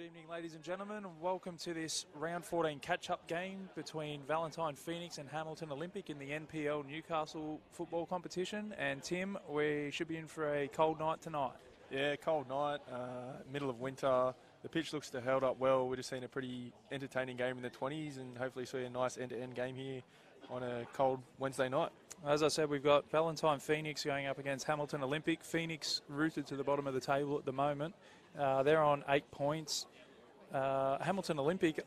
Good evening, ladies and gentlemen, and welcome to this round 14 catch-up game between Valentine Phoenix and Hamilton Olympic in the NPL Newcastle football competition. And Tim, we should be in for a cold night tonight. Yeah, cold night, middle of winter. The pitch looks to have held up well. We've just seen a pretty entertaining game in the 20s and hopefully see a nice end-to-end game here on a cold Wednesday night. As I said, we've got Valentine Phoenix going up against Hamilton Olympic. Phoenix rooted to the bottom of the table at the moment. They're on 8 points. Hamilton Olympic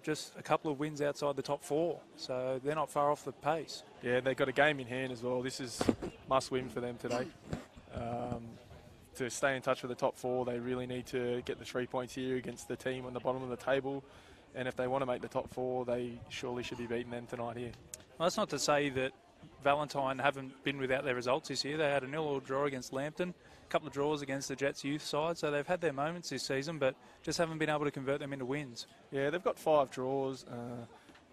just a couple of wins outside the top 4, so they're not far off the pace. Yeah, they've got a game in hand as well. This is must-win for them today. To stay in touch with the top 4, they really need to get the 3 points here against the team on the bottom of the table. And if they want to make the top 4, they surely should be beating them tonight here. Well, that's not to say that Valentine haven't been without their results this year. They had a 0-0 draw against Lambton, a couple of draws against the Jets youth side, so they've had their moments this season, but just haven't been able to convert them into wins. Yeah, they've got 5 draws.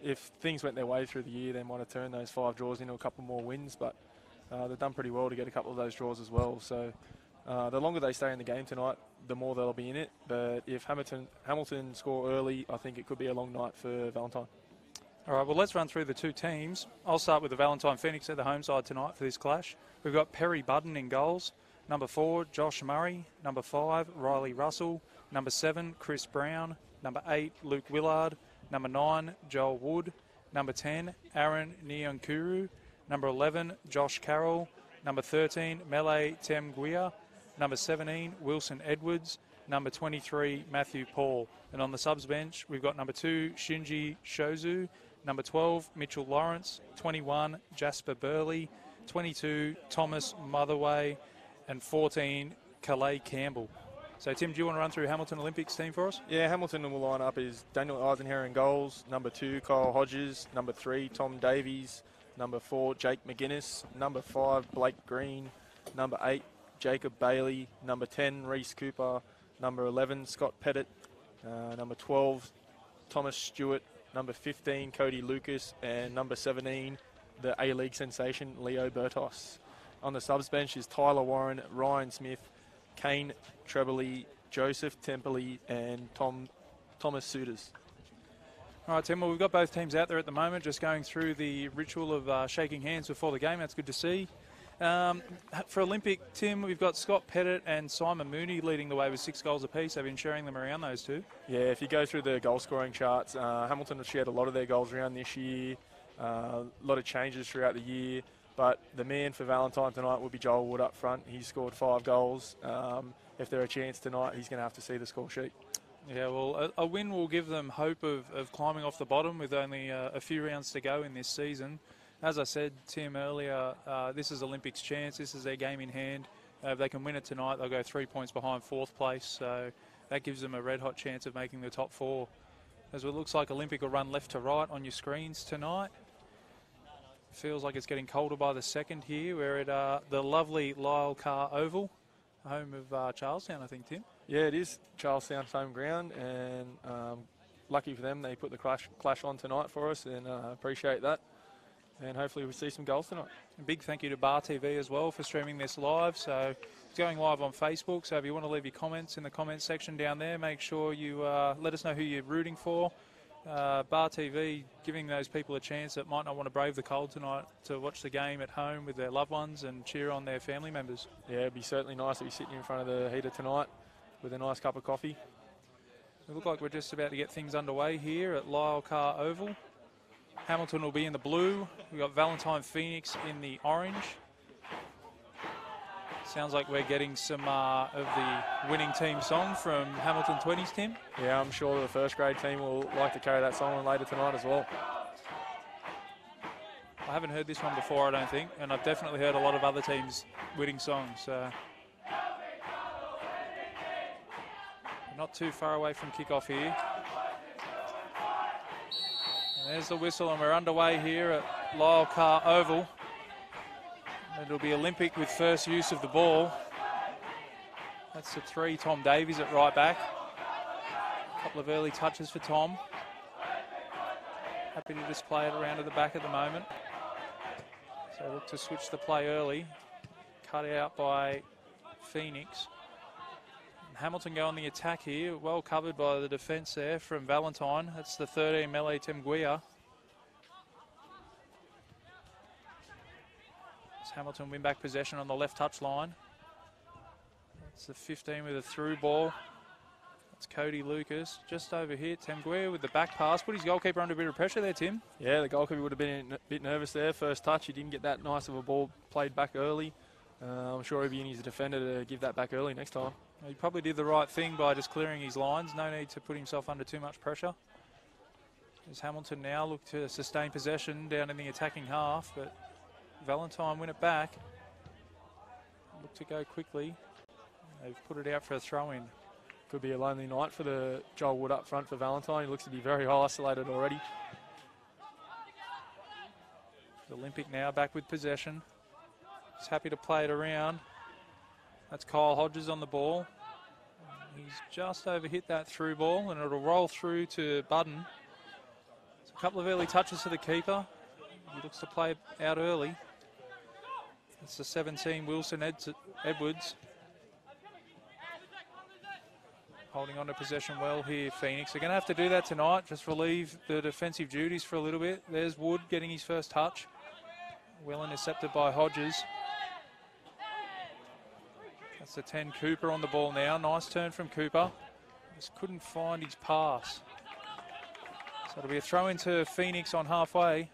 If things went their way through the year, they might have turned those 5 draws into a couple more wins, but they've done pretty well to get a couple of those draws as well. So the longer they stay in the game tonight, the more they'll be in it. But if Hamilton score early, I think it could be a long night for Valentine. All right, well, let's run through the two teams. I'll start with the Valentine Phoenix at the home side tonight for this clash. We've got Perry Budden in goals. Number 4, Josh Murray. Number 5, Riley Russell. Number 7, Chris Brown. Number 8, Luke Willard. Number 9, Joel Wood. Number 10, Aaron Nyankuru. Number 11, Josh Carroll. Number 13, Mele Temguia. Number 17, Wilson Edwards. Number 23, Matthew Paul. And on the subs bench, we've got number 2, Shinji Shozu. Number 12, Mitchell Lawrence. 21, Jasper Burley. 22, Thomas Motherway. And 14, Calais Campbell. So, Tim, do you want to run through Hamilton Olympics team for us? Yeah, Hamilton will line up is Daniel Eisenhower in goals. Number 2, Kyle Hodges. Number 3, Tom Davies. Number 4, Jake McGuinness. Number 5, Blake Green. Number 8, Jacob Bailey. Number 10, Reese Cooper. Number 11, Scott Pettit. Number 12, Thomas Stewart. Number 15, Cody Lucas. And number 17, the A-League sensation, Leo Bertos. On the subs bench is Tyler Warren, Ryan Smith, Kane Trebely, Joseph Templey, and Thomas Suiters. All right, Tim, well, we've got both teams out there at the moment, just going through the ritual of shaking hands before the game. That's good to see. For Olympic, Tim, we've got Scott Pettit and Simon Mooney leading the way with 6 goals apiece. They've been sharing them around, those two. Yeah, if you go through the goal scoring charts, Hamilton have shared a lot of their goals around this year. A lot of changes throughout the year. But the man for Valentine tonight will be Joel Wood up front. He's scored 5 goals. If there are a chance tonight, he's going to have to see the score sheet. Yeah, well, a win will give them hope of climbing off the bottom with only a few rounds to go in this season. As I said, Tim, earlier, this is Olympics' chance. This is their game in hand. If they can win it tonight, they'll go 3 points behind 4th place. So that gives them a red-hot chance of making the top 4. As it looks like Olympic will run left to right on your screens tonight. Feels like it's getting colder by the second here. We're at the lovely Lyle Carr Oval, home of Charlestown, I think, Tim. Yeah, it is Charlestown's home ground, and lucky for them, they put the clash on tonight for us, and appreciate that. And hopefully we see some goals tonight. A big thank you to Bar TV as well for streaming this live. So it's going live on Facebook, so if you want to leave your comments in the comments section down there, make sure you let us know who you're rooting for. Bar TV giving those people a chance that might not want to brave the cold tonight to watch the game at home with their loved ones and cheer on their family members. Yeah, it'd be certainly nice to be sitting in front of the heater tonight with a nice cup of coffee. It looks like we're just about to get things underway here at Lyle Carr Oval. Hamilton will be in the blue. We've got Valentine Phoenix in the orange. Sounds like we're getting some of the winning team song from Hamilton 20s, Tim. Yeah, I'm sure the first grade team will like to carry that song on later tonight as well. I haven't heard this one before, I don't think, and I've definitely heard a lot of other teams' winning songs. So not too far away from kickoff here. And there's the whistle, and we're underway here at Lyle Carr Oval. It'll be Olympic with first use of the ball. That's the 3, Tom Davies at right back. A couple of early touches for Tom. Happy to just play it around to the back at the moment. So look to switch the play early. Cut out by Phoenix. Hamilton go on the attack here. Well covered by the defence there from Valentine. That's the 13, Mele Temguia. Hamilton win back possession on the left touch line. It's the 15 with a through ball. That's Cody Lucas. Just over here, Temguia with the back pass. Put his goalkeeper under a bit of pressure there, Tim. Yeah, the goalkeeper would have been a bit nervous there. First touch, he didn't get that nice of a ball played back early. I'm sure he'll be in his defender to give that back early next time. He probably did the right thing by just clearing his lines. No need to put himself under too much pressure. As Hamilton now look to sustain possession down in the attacking half, but Valentine win it back. Look to go quickly. They've put it out for a throw-in. Could be a lonely night for the Joel Wood up front for Valentine. He looks to be very isolated already. The Olympic now back with possession. He's happy to play it around. That's Kyle Hodges on the ball. He's just overhit that through ball and it'll roll through to Budden. A couple of early touches to the keeper. He looks to play out early. It's the 17, Wilson Edwards. Holding on to possession well here, Phoenix. They're going to have to do that tonight, just relieve the defensive duties for a little bit. There's Wood getting his first touch. Well intercepted by Hodges. That's the 10, Cooper on the ball now. Nice turn from Cooper. Just couldn't find his pass. So it'll be a throw into Phoenix on halfway.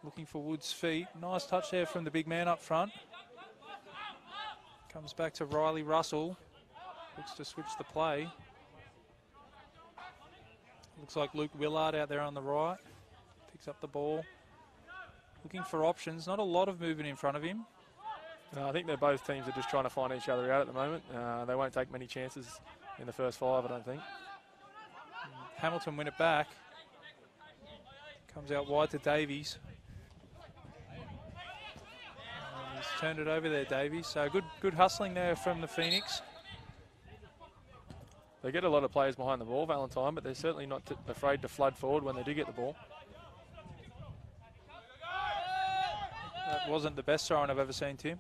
Looking for Wood's feet. Nice touch there from the big man up front. Comes back to Riley Russell. Looks to switch the play. Looks like Luke Willard out there on the right. Picks up the ball. Looking for options. Not a lot of movement in front of him. I think they're both teams are just trying to find each other out at the moment. They won't take many chances in the first 5, I don't think. Hamilton win it back. Comes out wide to Davies. He's turned it over there, Davies. So good hustling there from the Phoenix. They get a lot of players behind the ball, Valentine, but they're certainly not afraid to flood forward when they do get the ball. That wasn't the best throwing I've ever seen, Tim.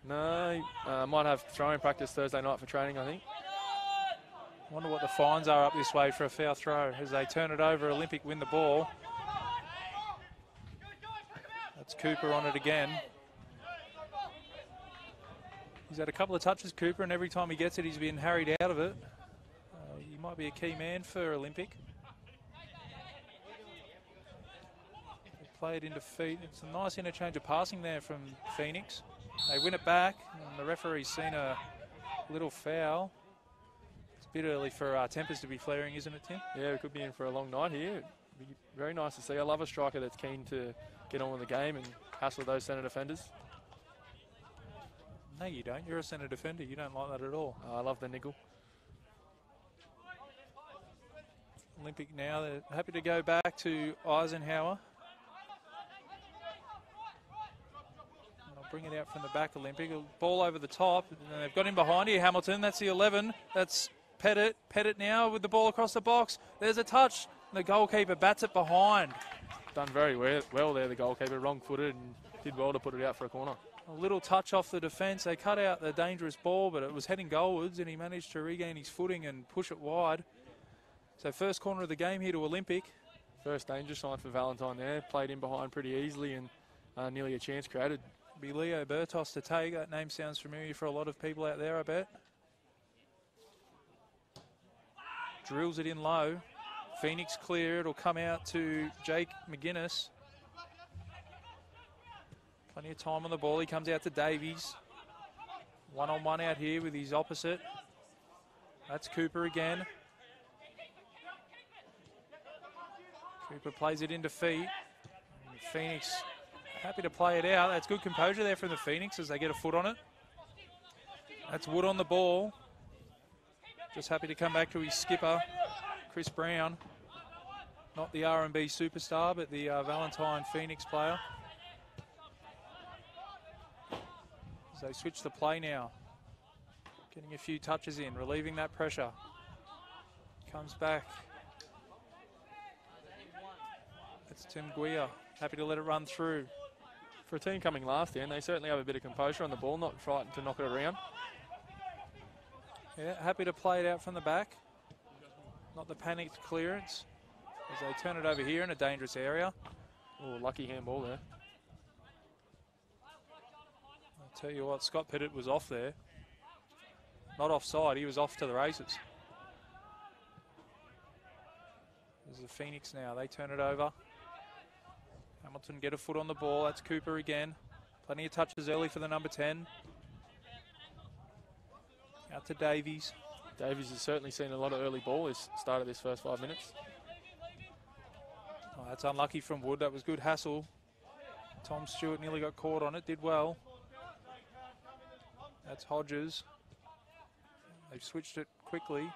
No, might have throwing practice Thursday night for training, I think. Wonder what the fines are up this way for a foul throw. As they turn it over, Olympic win the ball. That's Cooper on it again. He's had a couple of touches, Cooper, and every time he gets it, he's been harried out of it. He might be a key man for Olympic. They play it into feet. It's a nice interchange of passing there from Phoenix. They win it back, and the referee's seen a little foul. It's a bit early for tempers to be flaring, isn't it, Tim? Yeah, we could be in for a long night here. It'd be very nice to see. I love a striker that's keen to get on with the game and hassle those centre defenders. No, you don't. You're a centre defender. You don't like that at all. I love the nickel. Olympic now, they're happy to go back to Eisenhower. And they'll bring it out from the back, Olympic. A ball over the top, and they've got him behind here, Hamilton. That's the 11. That's Pettit. Pettit now with the ball across the box. There's a touch. The goalkeeper bats it behind. Done very well there, the goalkeeper. Wrong-footed and did well to put it out for a corner. A little touch off the defence. They cut out the dangerous ball, but it was heading goalwards, and he managed to regain his footing and push it wide. So first corner of the game here to Olympic. First danger sign for Valentine there. Played in behind pretty easily and nearly a chance created. Be Leo Bertos to take. That name sounds familiar for a lot of people out there, I bet. Drills it in low. Phoenix clear. It'll come out to Jake McGuinness. Plenty of time on the ball. He comes out to Davies. One-on-one out here with his opposite. That's Cooper again. Cooper plays it into feet. And Phoenix happy to play it out. That's good composure there from the Phoenix as they get a foot on it. That's Wood on the ball. Just happy to come back to his skipper, Chris Brown. Not the R&B superstar, but the Valentine Phoenix player. As they switch the play now. Getting a few touches in, relieving that pressure. Comes back. That's Tim Guia. Happy to let it run through. For a team coming last in, they certainly have a bit of composure on the ball, not frightened to knock it around. Yeah, happy to play it out from the back. Not the panicked clearance as they turn it over here in a dangerous area. Oh, lucky handball there. I'll tell you what, Scott Pettit was off there. Not offside, he was off to the races. There's the Phoenix now, they turn it over. Hamilton get a foot on the ball, that's Cooper again. Plenty of touches early for the number 10. Out to Davies. Davies has certainly seen a lot of early ball this start of this first 5 minutes. Oh, that's unlucky from Wood, that was good hassle. Tom Stewart nearly got caught on it, did well. That's Hodges. They've switched it quickly.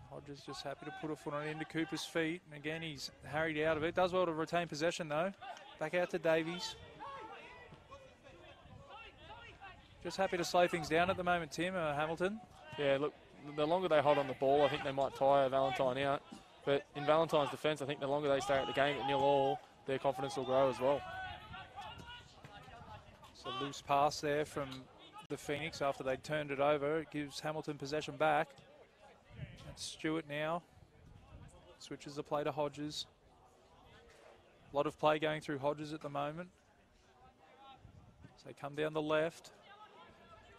Hodges just happy to put a foot on it into Cooper's feet. And again, he's harried out of it. Does well to retain possession though. Back out to Davies. Just happy to slow things down at the moment, Tim, Hamilton. Yeah, look, the longer they hold on the ball, I think they might tire Valentine out. But in Valentine's defence, I think the longer they stay at the game at 0-0, their confidence will grow as well. So loose pass there from the Phoenix after they turned it over. It gives Hamilton possession back. That's Stewart now. Switches the play to Hodges. A lot of play going through Hodges at the moment. So they come down the left.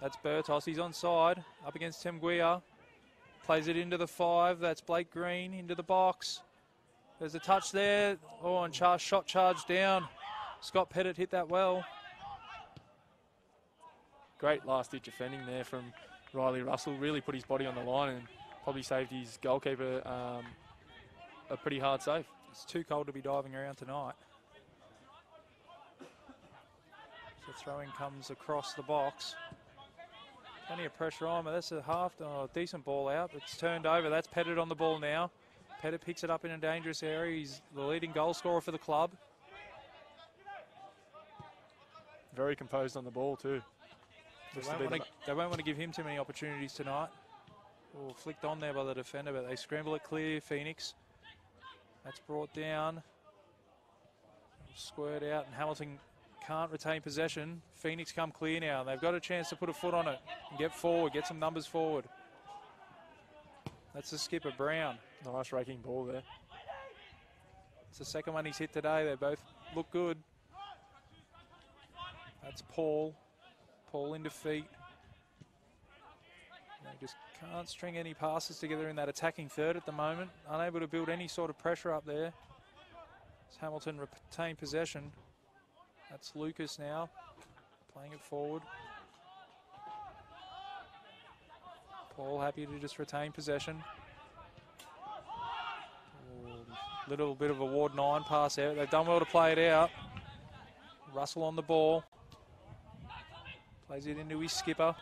That's Bertos, he's onside, up against Tim Guia. Plays it into the 5, that's Blake Green, into the box. There's a touch there, oh, and shot charge down. Scott Pettit hit that well. Great last-ditch defending there from Riley Russell, really put his body on the line and probably saved his goalkeeper a pretty hard save. It's too cold to be diving around tonight. So throw-in comes across the box. Plenty of pressure on, but that's a decent ball out. It's turned over. That's Pettit on the ball now. Pettit picks it up in a dangerous area. He's the leading goal scorer for the club. Very composed on the ball too. They won't want to give him too many opportunities tonight. Oh, flicked on there by the defender, but they scramble it clear, Phoenix. That's brought down. Squirt out, and Hamilton can't retain possession. Phoenix come clear now. They've got a chance to put a foot on it and get forward, get some numbers forward. That's the skipper, Brown. Nice raking ball there. It's the second one he's hit today. They both look good. That's Paul. Paul into feet. They just can't string any passes together in that attacking third at the moment. Unable to build any sort of pressure up there. As Hamilton retain possession. That's Lucas now, playing it forward. Paul happy to just retain possession. Little bit of a Ward 9 pass out. They've done well to play it out. Russell on the ball. Plays it into his skipper.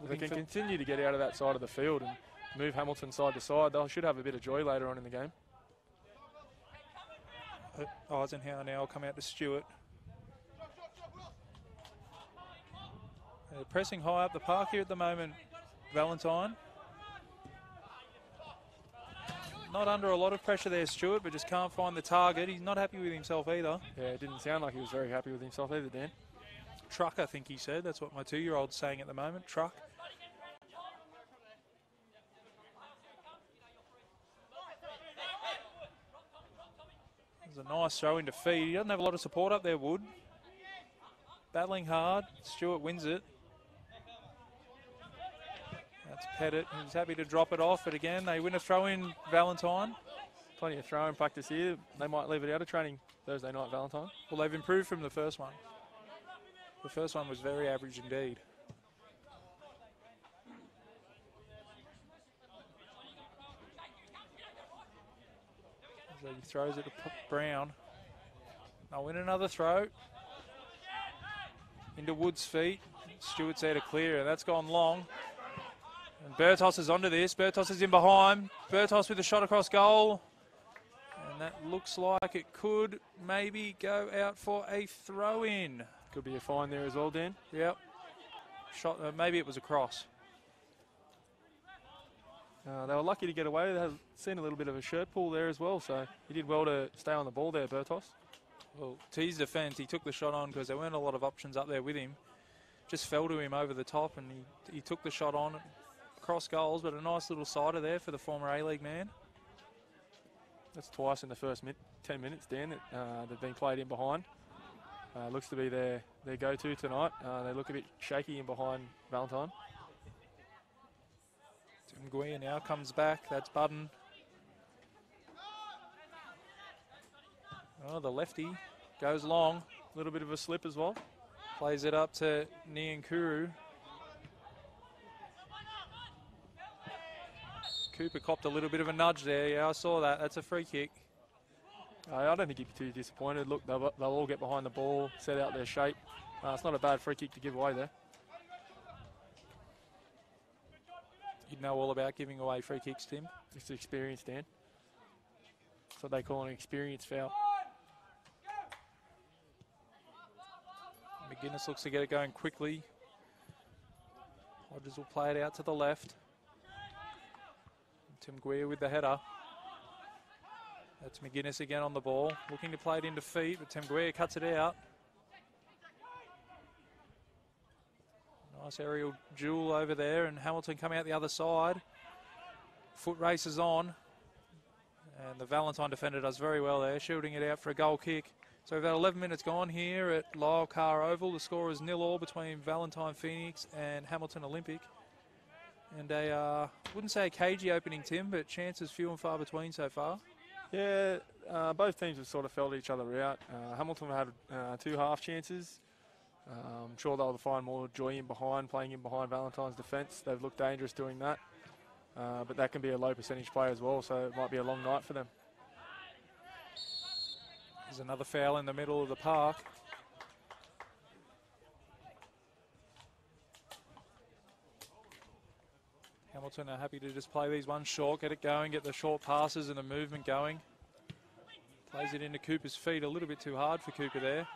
If they can continue to get out of that side of the field and move Hamilton side to side, they should have a bit of joy later on in the game. Eisenhower now will come out to Stewart. They're pressing high up the park here at the moment, Valentine. Not under a lot of pressure there, Stewart, but just can't find the target. He's not happy with himself either. Yeah, it didn't sound like he was very happy with himself either, Dan. Truck, I think he said. That's what my 2-year-old's saying at the moment, truck. There's a nice throw into feed. He doesn't have a lot of support up there, Wood. Battling hard. Stewart wins it. That's Pettit. He's happy to drop it off, but again, they win a throw-in, Valentine. Plenty of throw-in practice here. They might leave it out of training Thursday night, Valentine. Well, they've improved from the first one. The first one was very average indeed. So he throws it to Brown. They'll win another throw. Into Wood's feet. Stewart's there to clear, and that's gone long. And Bertos is onto this. Bertos is in behind. Bertos with a shot across goal. And that looks like it could maybe go out for a throw-in. Could be a fine there as well, Dan. Yep. Shot. Maybe it was a cross. They were lucky to get away. They have seen a little bit of a shirt pull there as well, so he did well to stay on the ball there, Bertos. Well, T's defence, he took the shot on because there weren't a lot of options up there with him. Just fell to him over the top, and he took the shot on across goals, but a nice little sider there for the former A-League man. That's twice in the first 10 minutes, Dan, that they've been played in behind. Looks to be their go-to tonight. They look a bit shaky in behind Valentine. Tim Guia now comes back. That's Budden. Oh, the lefty goes long. A little bit of a slip as well. Plays it up to Niankuru. Cooper copped a little bit of a nudge there. Yeah, I saw that. That's a free kick. I don't think he'd be too disappointed. Look, they'll all get behind the ball, set out their shape. It's not a bad free kick to give away there. You'd know all about giving away free kicks, Tim. It's experience, Dan. That's what they call an experience foul. McGuinness looks to get it going quickly. Hodges will play it out to the left. Tim Guia with the header. That's McGuinness again on the ball. Looking to play it into feet, but Tim Guia cuts it out. Nice aerial duel over there, and Hamilton coming out the other side. Foot race is on. And the Valentine defender does very well there, shielding it out for a goal kick. So we've had 11 minutes gone here at Lyle Carr Oval. The score is 0-0 between Valentine Phoenix and Hamilton Olympic. And wouldn't say a cagey opening, Tim, but chances few and far between so far. Yeah, both teams have sort of felt each other out. Hamilton had 2 half chances. I'm sure they'll find more joy in behind, playing in behind Valentine's defence. They've looked dangerous doing that. But that can be a low percentage play as well, so it might be a long night for them. There's another foul in the middle of the park. Hamilton are happy to just play these ones short, get it going, get the short passes and the movement going. Plays it into Cooper's feet, a little bit too hard for Cooper there.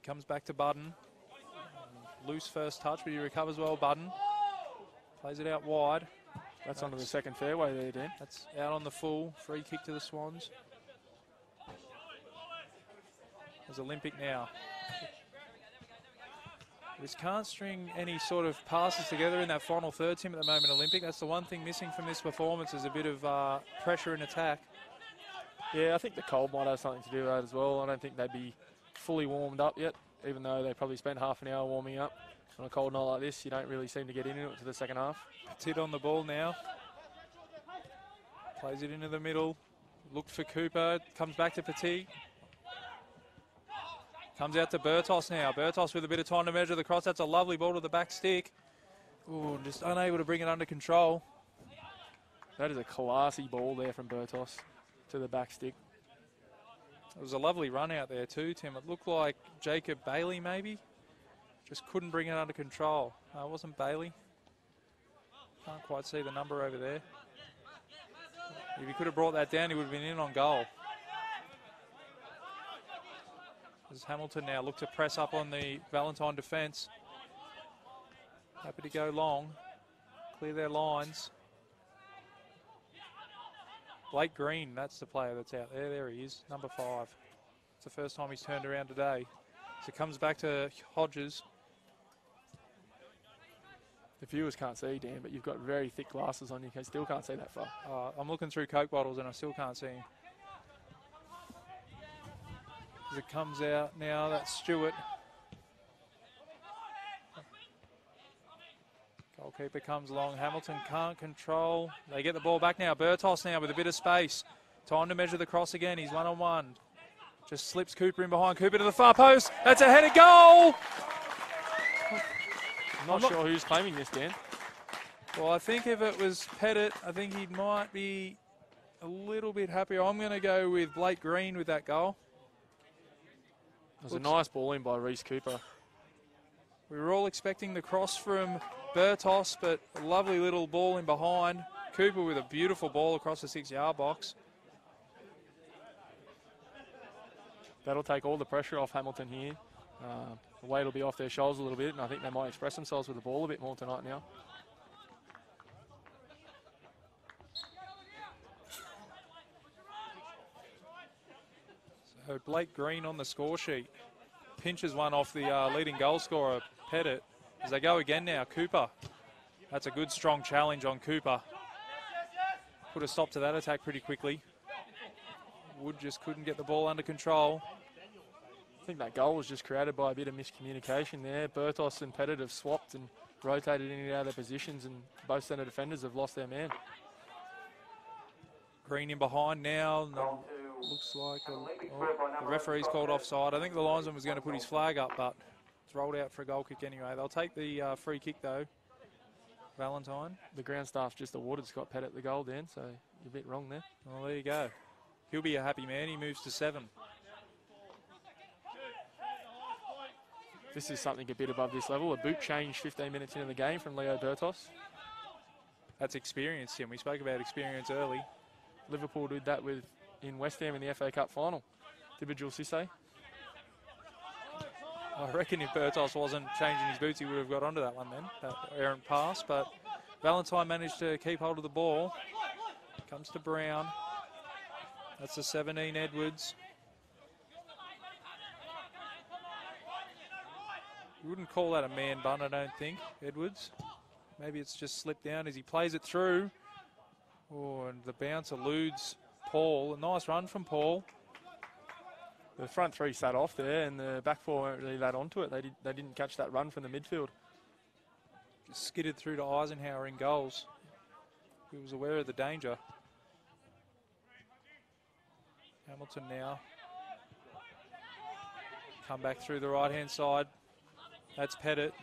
Comes back to Budden. Loose first touch, but he recovers well, Budden. Plays it out wide. That's onto the second fairway there, Dan. That's out on the full. Free kick to the Swans. There's Olympic now. Just can't string any sort of passes together in that final third, Tim, at the moment, Olympic. That's the one thing missing from this performance, is a bit of pressure in attack. Yeah, I think the cold might have something to do with that as well. I don't think they'd be fully warmed up yet, even though they probably spent half an hour warming up. On a cold night like this, you don't really seem to get into it to the second half. Petit on the ball now. Plays it into the middle. Looked for Cooper. Comes back to Petit. Comes out to Bertos now. Bertos with a bit of time to measure the cross. That's a lovely ball to the back stick. Ooh, just unable to bring it under control. That is a classy ball there from Bertos to the back stick. It was a lovely run out there too, Tim. It looked like Jacob Bailey maybe. Just couldn't bring it under control. No, it wasn't Bailey. Can't quite see the number over there. If he could have brought that down, he would have been in on goal. As Hamilton now look to press up on the Valentine defence. Happy to go long. Clear their lines. Blake Green, that's the player that's out there. There he is, number 5. It's the first time he's turned around today. So it comes back to Hodges. The viewers can't see, Dan, but you've got very thick glasses on. You still can't see that far. I'm looking through Coke bottles and I still can't see him. As it comes out now, that's Stewart. Goalkeeper comes along. Hamilton can't control. They get the ball back now. Bertos now with a bit of space. Time to measure the cross again. He's one-on-one. Just slips Cooper in behind. Cooper to the far post. That's a headed goal! I'm not sure who's claiming this, Dan. Well, I think if it was Pettit, I think he might be a little bit happier. I'm going to go with Blake Green with that goal. It was a nice ball in by Reece Cooper. We were all expecting the cross from Bertos, but a lovely little ball in behind. Cooper with a beautiful ball across the 6-yard box. That'll take all the pressure off Hamilton here. The weight will be off their shoulders a little bit, and I think they might express themselves with the ball a bit more tonight now. So So Blake Green on the score sheet. Pinches one off the leading goal scorer, Pettit. As they go again now, Cooper. That's a good, strong challenge on Cooper. Put a stop to that attack pretty quickly. Wood just couldn't get the ball under control. I think that goal was just created by a bit of miscommunication there. Bertos and Pettit have swapped and rotated in and out of their positions, and both centre defenders have lost their man. Green in behind now. Looks like the referee's called offside. I think the linesman was going to put his flag up, but it's rolled out for a goal kick anyway. They'll take the free kick though. Valentine. The ground staff just awarded Scott Pettit the goal, Dan, so you're a bit wrong there. Well, there you go. He'll be a happy man. He moves to 7. This is something a bit above this level. A boot change 15 minutes into the game from Leo Bertos. That's experience, Tim. We spoke about experience early. Liverpool did that in West Ham in the FA Cup final. Dibajul Cisse. I reckon if Bertos wasn't changing his boots, he would have got onto that one then, that errant pass. But Valentine managed to keep hold of the ball. Comes to Brown. That's the 17, Edwards. You wouldn't call that a man bun, I don't think, Edwards. Maybe it's just slipped down as he plays it through. Oh, and the bounce eludes Paul. A nice run from Paul. The front three sat off there, and the back four weren't really that onto it. They didn't catch that run from the midfield. Just skidded through to Eisenhower in goals. He was aware of the danger. Hamilton now. Come back through the right-hand side. That's Pettit.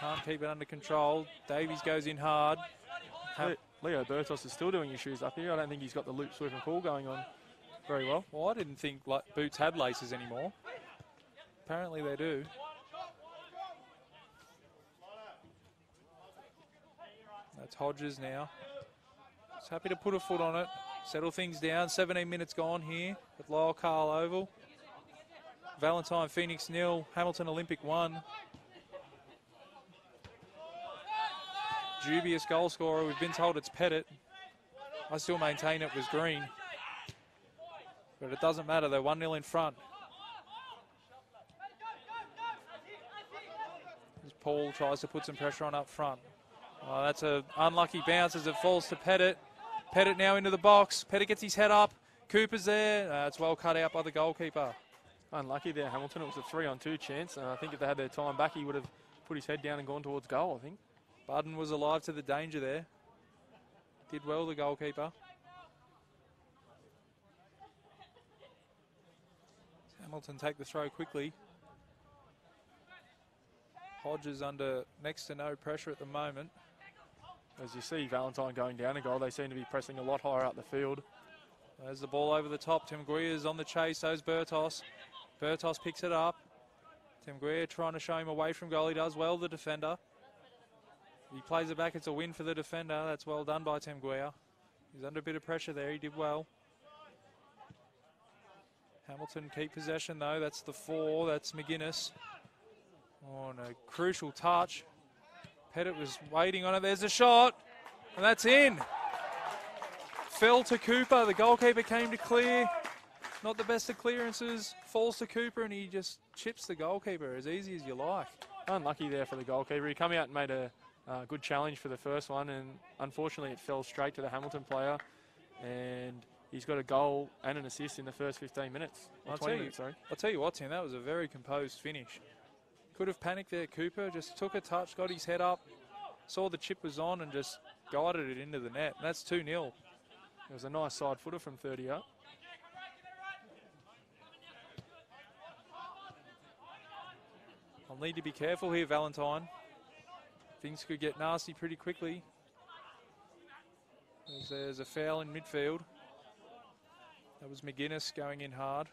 Can't keep it under control. Davies goes in hard. Leo Bertos is still doing his shoes up here. I don't think he's got the loop, sweep and pull going on very well. Well, I didn't think boots had laces anymore. Apparently they do. That's Hodges now. He's happy to put a foot on it. Settle things down. 17 minutes gone here at Lyle Carl Oval. Valentine Phoenix 0, Hamilton Olympic 1. Dubious goal scorer. We've been told it's Pettit. I still maintain it was Green. But it doesn't matter. They're 1-0 in front. As Paul tries to put some pressure on up front. Oh, that's an unlucky bounce as it falls to Pettit. Pettit now into the box. Pettit gets his head up. Cooper's there. It's well cut out by the goalkeeper. Unlucky there, Hamilton. It was a 3-on-2 chance. I think if they had their time back, he would have put his head down and gone towards goal, I think. Budden was alive to the danger there. Did well, the goalkeeper. Hamilton take the throw quickly. Hodges under next to no pressure at the moment. As you see Valentine going down a goal, they seem to be pressing a lot higher up the field. There's the ball over the top. Tim Guia's on the chase. So's Bertos. Bertos picks it up. Tim Guia trying to show him away from goal. He does well, the defender. He plays it back. It's a win for the defender. That's well done by Tim Guia. He's under a bit of pressure there. He did well. Hamilton keep possession though. That's the 4. That's McGuinness. Oh, and a crucial touch. Pettit was waiting on it. There's a shot. And that's in. Fell to Cooper. The goalkeeper came to clear. Not the best of clearances. Falls to Cooper and he just chips the goalkeeper as easy as you like. Unlucky there for the goalkeeper. He come out and made a good challenge for the first one, and unfortunately it fell straight to the Hamilton player. And he's got a goal and an assist in the first 15 minutes. I'll tell you what, Tim, that was a very composed finish. Could have panicked there, Cooper. Just took a touch, got his head up, saw the chip was on and just guided it into the net. And that's 2-0. It was a nice side footer from 30 up. I'll need to be careful here, Valentine. Things could get nasty pretty quickly. There's a foul in midfield. That was McGuinness going in hard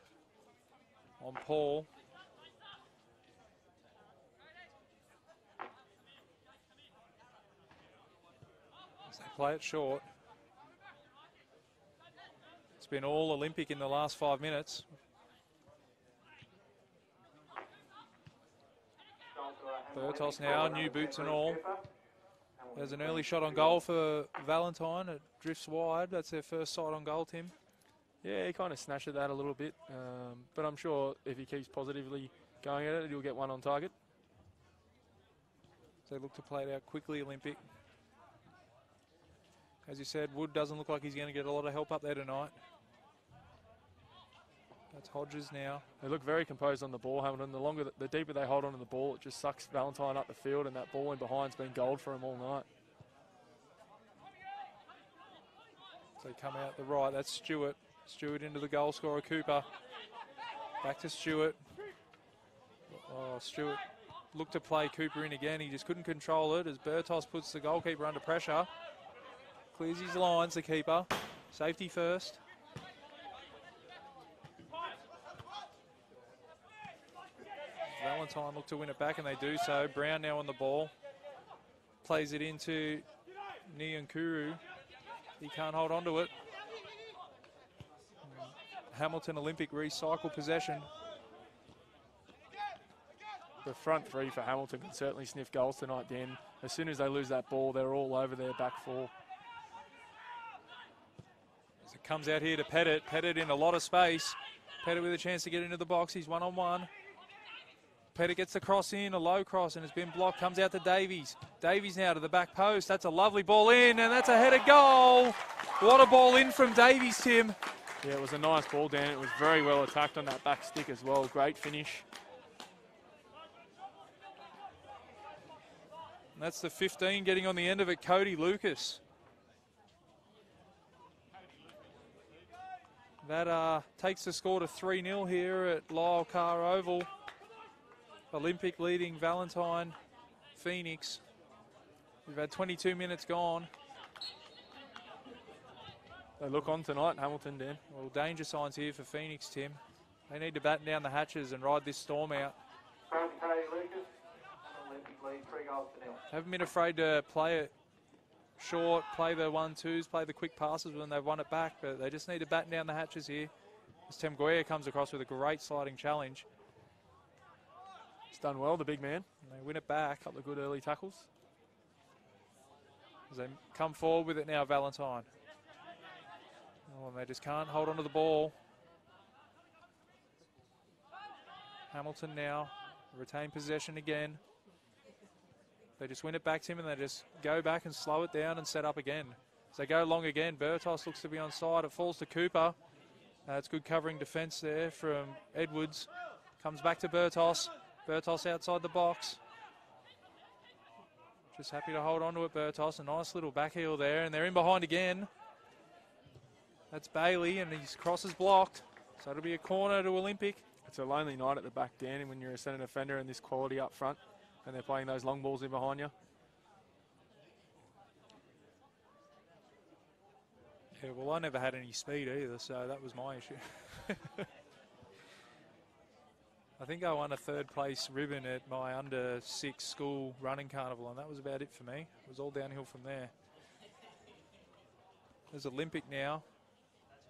on Paul. As they play it short. It's been all Olympic in the last 5 minutes. Bertos now, new boots and all. There's an early shot on goal for Valentine. It drifts wide. That's their first sight on goal, Tim. Yeah, he kind of snatched at that a little bit, but I'm sure if he keeps positively going at it, he'll get one on target. So they look to play it out quickly, Olympic. As you said, Wood doesn't look like he's going to get a lot of help up there tonight. That's Hodges now. They look very composed on the ball, Hamilton. The deeper they hold onto the ball, it just sucks Valentine up the field, and that ball in behind's been gold for him all night. So they come out the right. That's Stewart. Stewart into the goal scorer, Cooper. Back to Stewart. Oh, Stewart looked to play Cooper in again. He just couldn't control it as Bertos puts the goalkeeper under pressure. Clears his lines, the keeper. Safety first. Valentine look to win it back, and they do so. Brown now on the ball. Plays it into Nyankuru. He can't hold on to it. Hamilton Olympic recycle possession. The front three for Hamilton can certainly sniff goals tonight, Dan. As soon as they lose that ball, they're all over their back four. As it comes out here to Pettit. Pettit in a lot of space. Pettit with a chance to get into the box. He's one-on-one. Pettit gets the cross in, a low cross, and it's been blocked. Comes out to Davies. Davies now to the back post. That's a lovely ball in, and that's a headed goal. What a ball in from Davies, Tim. Yeah, it was a nice ball, Dan. It was very well attacked on that back stick as well. Great finish. And that's the 15 getting on the end of it, Cody Lucas. That takes the score to 3-0 here at Lyle Carr Oval. Olympic leading Valentine Phoenix. We've had 22 minutes gone. They look on tonight, Hamilton, Dan. Well, danger signs here for Phoenix, Tim. They need to batten down the hatches and ride this storm out. Haven't been afraid to play it short, play the 1-2s, play the quick passes when they've won it back, but they just need to batten down the hatches here. As Tim Guia comes across with a great sliding challenge. He's done well, the big man. And they win it back. A couple of good early tackles. As they come forward with it now, Valentine. Oh, and they just can't hold on to the ball. Hamilton now retain possession again. They just win it back to him, and they just go back and slow it down and set up again. As they go long again, Bertos looks to be onside. It falls to Cooper. It's good covering defence there from Edwards. Comes back to Bertos. Bertos outside the box. Just happy to hold on to it, Bertos. A nice little back heel there, and they're in behind again. That's Bailey, and his cross is blocked. So it'll be a corner to Olympic. It's a lonely night at the back, Dan, when you're a centre defender and this quality up front, and they're playing those long balls in behind you. Yeah, well, I never had any speed either, so that was my issue. I think I won a third place ribbon at my under-6 school running carnival, and that was about it for me. It was all downhill from there. There's Olympic now.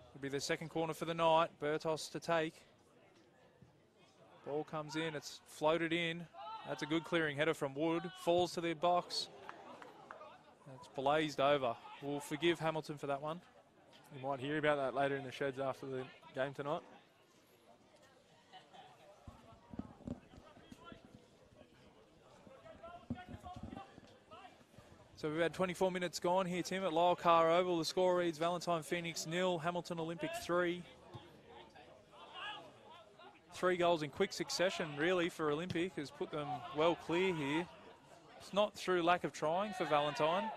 It'll be the second corner for the night. Bertos to take. Ball comes in. It's floated in. That's a good clearing header from Wood. Falls to the box. It's blazed over. We'll forgive Hamilton for that one. You might hear about that later in the sheds after the game tonight. So we've had 24 minutes gone here, Tim, at Lyle Carr Oval. The score reads Valentine Phoenix 0, Hamilton Olympic 3. 3 goals in quick succession, really, for Olympic, has put them well clear here. It's not through lack of trying for Valentine.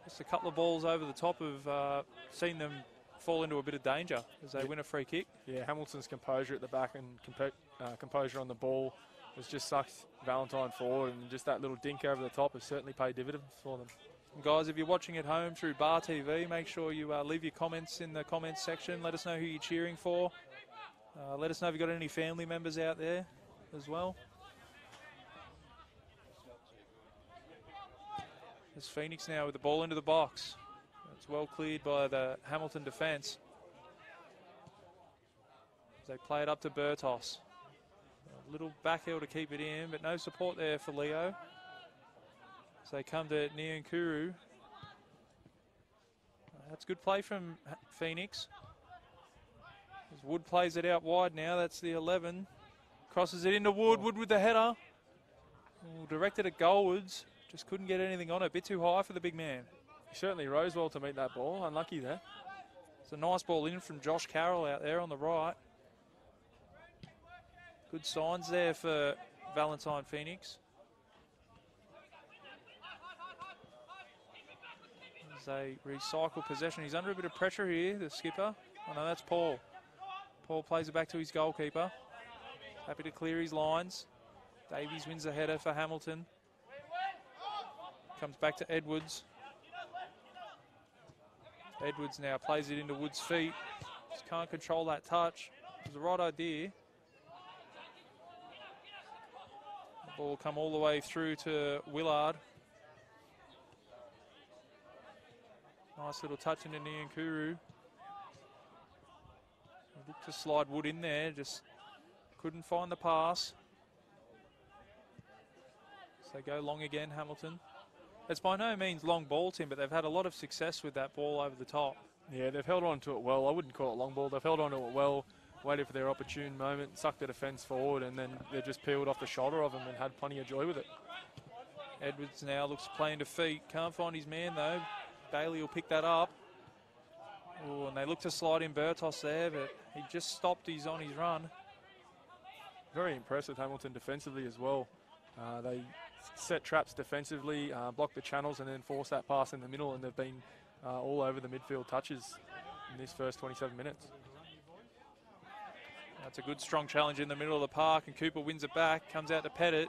Just a couple of balls over the top have seen them fall into a bit of danger as they win a free kick. Yeah, Hamilton's composure at the back and composure on the ball has just sucked Valentine forward, and just that little dink over the top has certainly paid dividends for them. And guys, if you're watching at home through Bar TV, make sure you leave your comments in the comments section. Let us know who you're cheering for. Let us know if you've got any family members out there as well. There's Phoenix now with the ball into the box. It's well cleared by the Hamilton defence. As they play it up to Bertos. A little back heel to keep it in, but no support there for Leo. So they come to Nyankuru. That's good play from Phoenix. As Wood plays it out wide now, that's the 11. Crosses it into Wood, Wood with the header. Ooh, directed at goalwards, just couldn't get anything on it, a bit too high for the big man. He certainly rose well to meet that ball, unlucky there. It's a nice ball in from Josh Carroll out there on the right. Good signs there for Valentine Phoenix. As they recycle possession. He's under a bit of pressure here, the skipper. Oh no, that's Paul. Paul plays it back to his goalkeeper. Happy to clear his lines. Davies wins the header for Hamilton. Comes back to Edwards. Edwards now plays it into Wood's feet. Just can't control that touch. It was the right idea. The ball will come all the way through to Willard. Nice little touch into Nyankuru. Looked to slide Wood in there, just couldn't find the pass. So they go long again, Hamilton. It's by no means long ball, Tim, but they've had a lot of success with that ball over the top. Yeah, they've held on to it well. I wouldn't call it long ball. They've held on to it well, waited for their opportune moment, sucked the defence forward, and then they've just peeled off the shoulder of them and had plenty of joy with it. Edwards now looks to play into feet. Can't find his man, though. Bailey will pick that up. Ooh, and they look to slide in Bertos there, but he just stopped on his run. Very impressed with Hamilton defensively as well. They set traps defensively, block the channels, and then force that pass in the middle, and they've been all over the midfield touches in this first 27 minutes. That's a good strong challenge in the middle of the park, and Cooper wins it back, comes out to Pettit.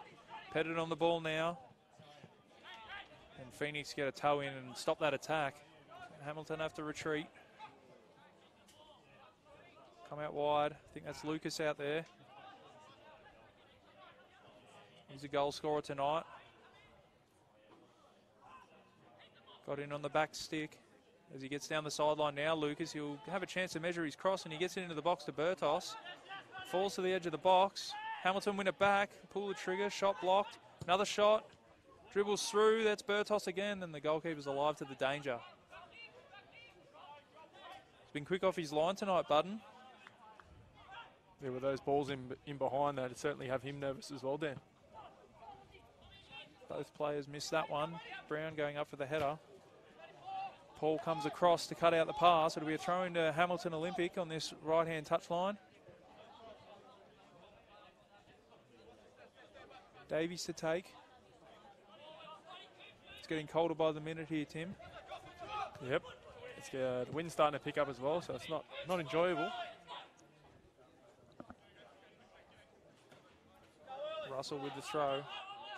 Pettit on the ball now. And Phoenix get a toe in and stop that attack. Hamilton have to retreat. Come out wide. I think that's Lucas out there. He's a goal scorer tonight. Got in on the back stick. As he gets down the sideline now, Lucas, he'll have a chance to measure his cross, and he gets it into the box to Bertos. Falls to the edge of the box. Hamilton win it back. Pull the trigger. Shot blocked. Another shot. Dribbles through. That's Bertos again. And the goalkeeper's alive to the danger. He's been quick off his line tonight, Budden. Yeah, with those balls in behind, that'd certainly have him nervous as well, Dan. Both players missed that one. Brown going up for the header. Paul comes across to cut out the pass. It'll be a throw into Hamilton Olympic on this right-hand touchline. Davies to take. It's getting colder by the minute here, Tim. Yep. It's, the wind's starting to pick up as well, so it's not enjoyable. Russell with the throw.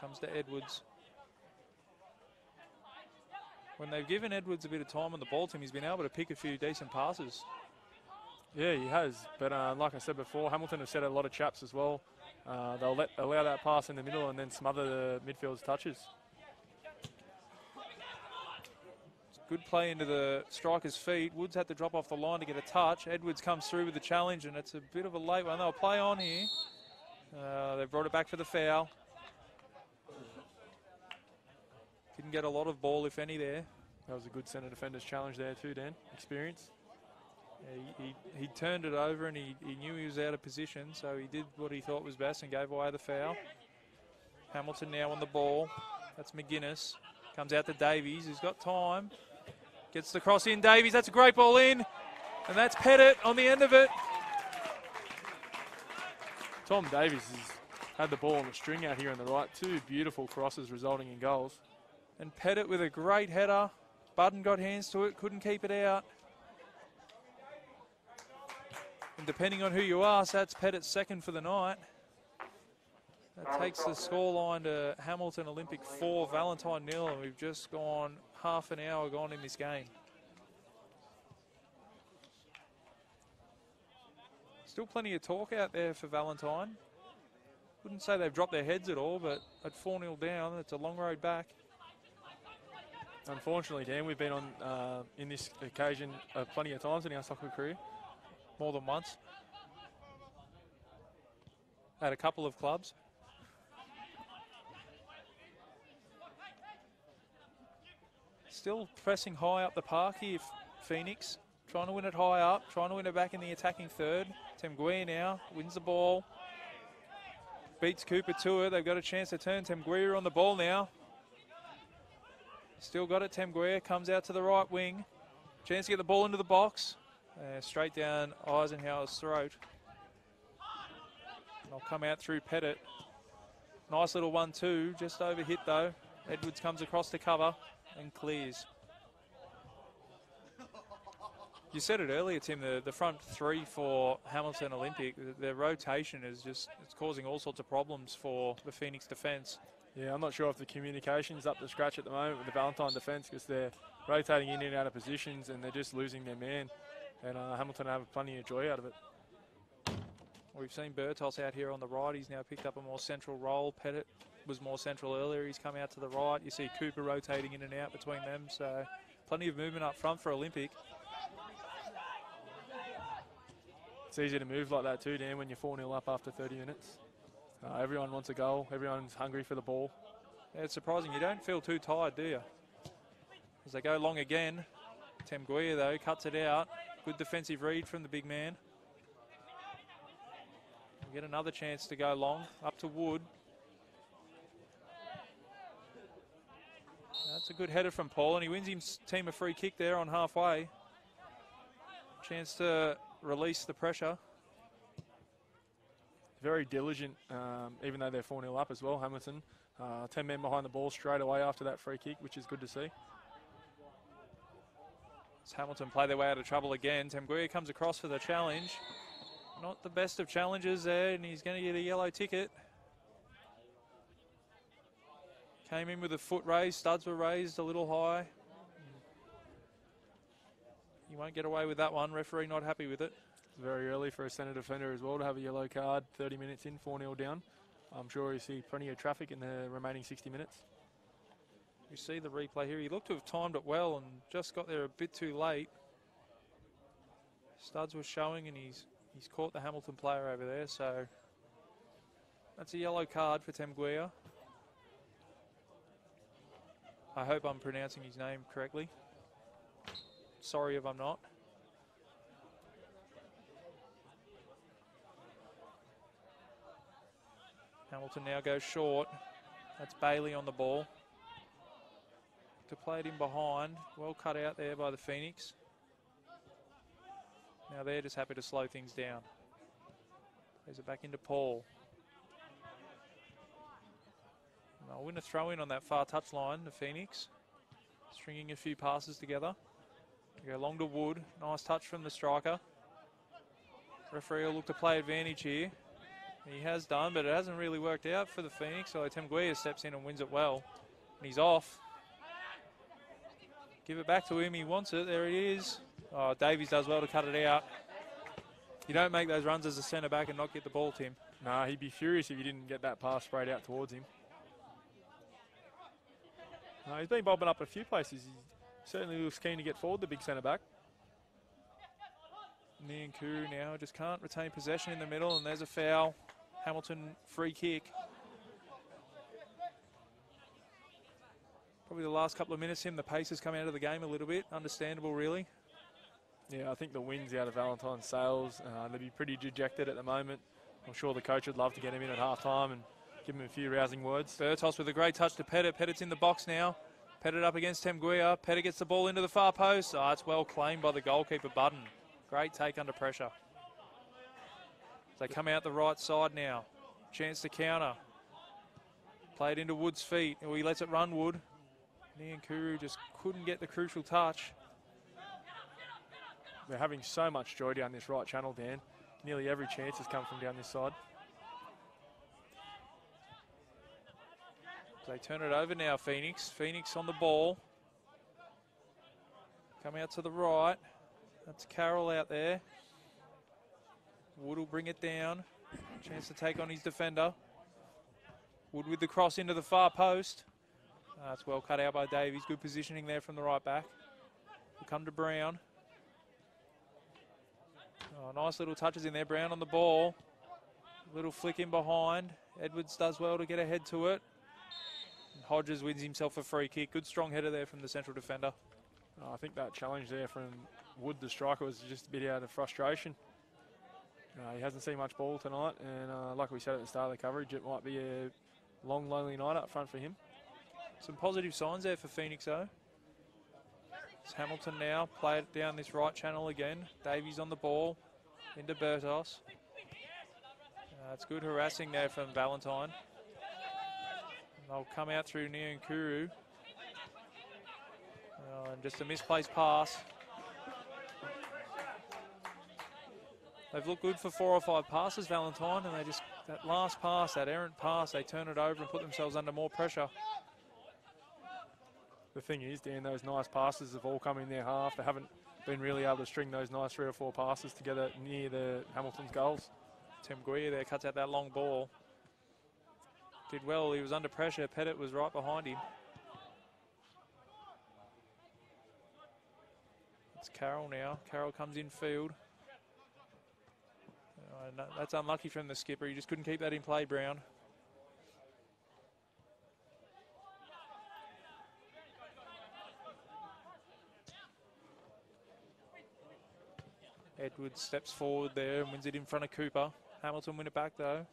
Comes to Edwards. When they've given Edwards a bit of time on the ball, Tim, he's been able to pick a few decent passes. Yeah, he has. But like I said before, Hamilton have set a lot of traps as well. They'll allow that pass in the middle and then smother the midfield's touches. Good play into the striker's feet. Woods had to drop off the line to get a touch. Edwards comes through with the challenge, and it's a bit of a late one. They'll play on here. They've brought it back for the foul. Didn't get a lot of ball, if any, there. That was a good centre defender's challenge there too, Dan. Experience. Yeah, he turned it over, and he knew he was out of position, so he did what he thought was best and gave away the foul. Hamilton now on the ball. That's McGuinness. Comes out to Davies. He's got time. Gets the cross in. Davies, that's a great ball in. And that's Pettit on the end of it. Tom Davies has had the ball on the string out here on the right. Two beautiful crosses resulting in goals. And Pettit with a great header. Budden got hands to it, couldn't keep it out. And depending on who you ask, that's Pettit's second for the night. That takes the scoreline to Hamilton Olympic 4, Valentine 0, and we've just gone half an hour gone in this game. Still plenty of talk out there for Valentine. Wouldn't say they've dropped their heads at all, but at 4-0 down, it's a long road back. Unfortunately, Dan, we've been on in this occasion plenty of times in our soccer career. More than once. At a couple of clubs. Still pressing high up the park here, Phoenix. trying to win it high up, trying to win it back in the attacking third. Temguia now wins the ball. Beats Cooper to it. They've got a chance to turn. Temguia on the ball now. Still got it. Temguia comes out to the right wing. Chance to get the ball into the box. Straight down Eisenhower's throat. And they'll come out through Pettit. Nice little 1-2. Just over hit though. Edwards comes across to cover and clears. You said it earlier, Tim, the front three for Hamilton Olympic, their rotation is just, it's causing all sorts of problems for the Phoenix defence. Yeah, I'm not sure if the communication's up to scratch at the moment with the Valentine defence because they're rotating in and out of positions and they're just losing their man. And Hamilton have plenty of joy out of it. We've seen Bertos out here on the right. He's now picked up a more central role. Pettit was more central earlier. He's come out to the right. You see Cooper rotating in and out between them. So plenty of movement up front for Olympic. It's easy to move like that too, Dan, when you're 4-0 up after 30 minutes. Everyone wants a goal. Everyone's hungry for the ball. Yeah, it's surprising. You don't feel too tired, do you? As they go long again. Temguia, though, cuts it out. Good defensive read from the big man. We'll get another chance to go long. Up to Wood. That's a good header from Paul, and he wins his team a free kick there on halfway. Chance to release the pressure. Very diligent, even though they're 4-0 up as well, Hamilton. 10 men behind the ball straight away after that free kick, which is good to see. As Hamilton play their way out of trouble again. Temguia comes across for the challenge. Not the best of challenges there, and he's going to get a yellow ticket. Came in with a foot raised, studs were raised a little high. You won't get away with that one. Referee not happy with it. It's very early for a centre defender as well to have a yellow card. 30 minutes in, 4-0 down. I'm sure you see plenty of traffic in the remaining 60 minutes. You see the replay here. He looked to have timed it well and just got there a bit too late. Studs was showing and he's caught the Hamilton player over there. So that's a yellow card for Temguia. I hope I'm pronouncing his name correctly. Sorry if I'm not. Hamilton now goes short. That's Bailey on the ball. To play it in behind. Well cut out there by the Phoenix. Now they're just happy to slow things down. Plays it back into Paul. And they'll win a throw in on that far touchline, the Phoenix. Stringing a few passes together. They go long to Wood. Nice touch from the striker. Referee will look to play advantage here. He has done, but it hasn't really worked out for the Phoenix. So Temguia steps in and wins it well. And he's off. Give it back to him. He wants it. There it is. Oh, Davies does well to cut it out. You don't make those runs as a centre back and not get the ball, Tim. Nah, he'd be furious if he didn't get that pass sprayed out towards him. He's been bobbing up a few places. He certainly looks keen to get forward, the big centre back. Niankuru now just can't retain possession in the middle, and there's a foul. Hamilton free kick. Probably the last couple of minutes, the pace has come out of the game a little bit. Understandable, really. Yeah, I think the wind's out of Valentine's sails. They'd be pretty dejected at the moment. I'm sure the coach would love to get him in at half-time and give him a few rousing words. Bertos with a great touch to Pettit. Pettit's in the box now. Pettit up against Temguia. Pettit gets the ball into the far post. Oh, it's well claimed by the goalkeeper, Budden. Great take under pressure. They come out the right side now. Chance to counter. Play it into Wood's feet. Oh, he lets it run, Wood. Niankuru just couldn't get the crucial touch. They're having so much joy down this right channel, Dan. Nearly every chance has come from down this side. They turn it over now, Phoenix. Phoenix on the ball. Come out to the right. That's Carroll out there. Wood will bring it down. Chance to take on his defender. Wood with the cross into the far post. That's well cut out by Davies. Good positioning there from the right back. We'll come to Brown. Oh, nice little touches in there. Brown on the ball. Little flick in behind. Edwards does well to get ahead to it. And Hodges wins himself a free kick. Good strong header there from the central defender. I think that challenge there from Wood, the striker, was just a bit out of frustration. He hasn't seen much ball tonight, and like we said at the start of the coverage, it might be a long, lonely night up front for him. Some positive signs there for Phoenix, though. It's Hamilton now, play it down this right channel again. Davies on the ball, into Bertos. It's good harassing there from Valentine. And they'll come out through Niankuru. And just a misplaced pass. They've looked good for 4 or 5 passes, Valentine, and they just, that last pass, that errant pass, they turn it over and put themselves under more pressure. The thing is, Dan, those nice passes have all come in their half. They haven't been really able to string those nice 3 or 4 passes together near the Hamilton's goals. Tim Guia there cuts out that long ball. Did well, he was under pressure. Pettit was right behind him. It's Carroll now. Carroll comes in field. That's unlucky from the skipper. He just couldn't keep that in play, Brown. Edwards steps forward there and wins it in front of Cooper. Hamilton win it back though.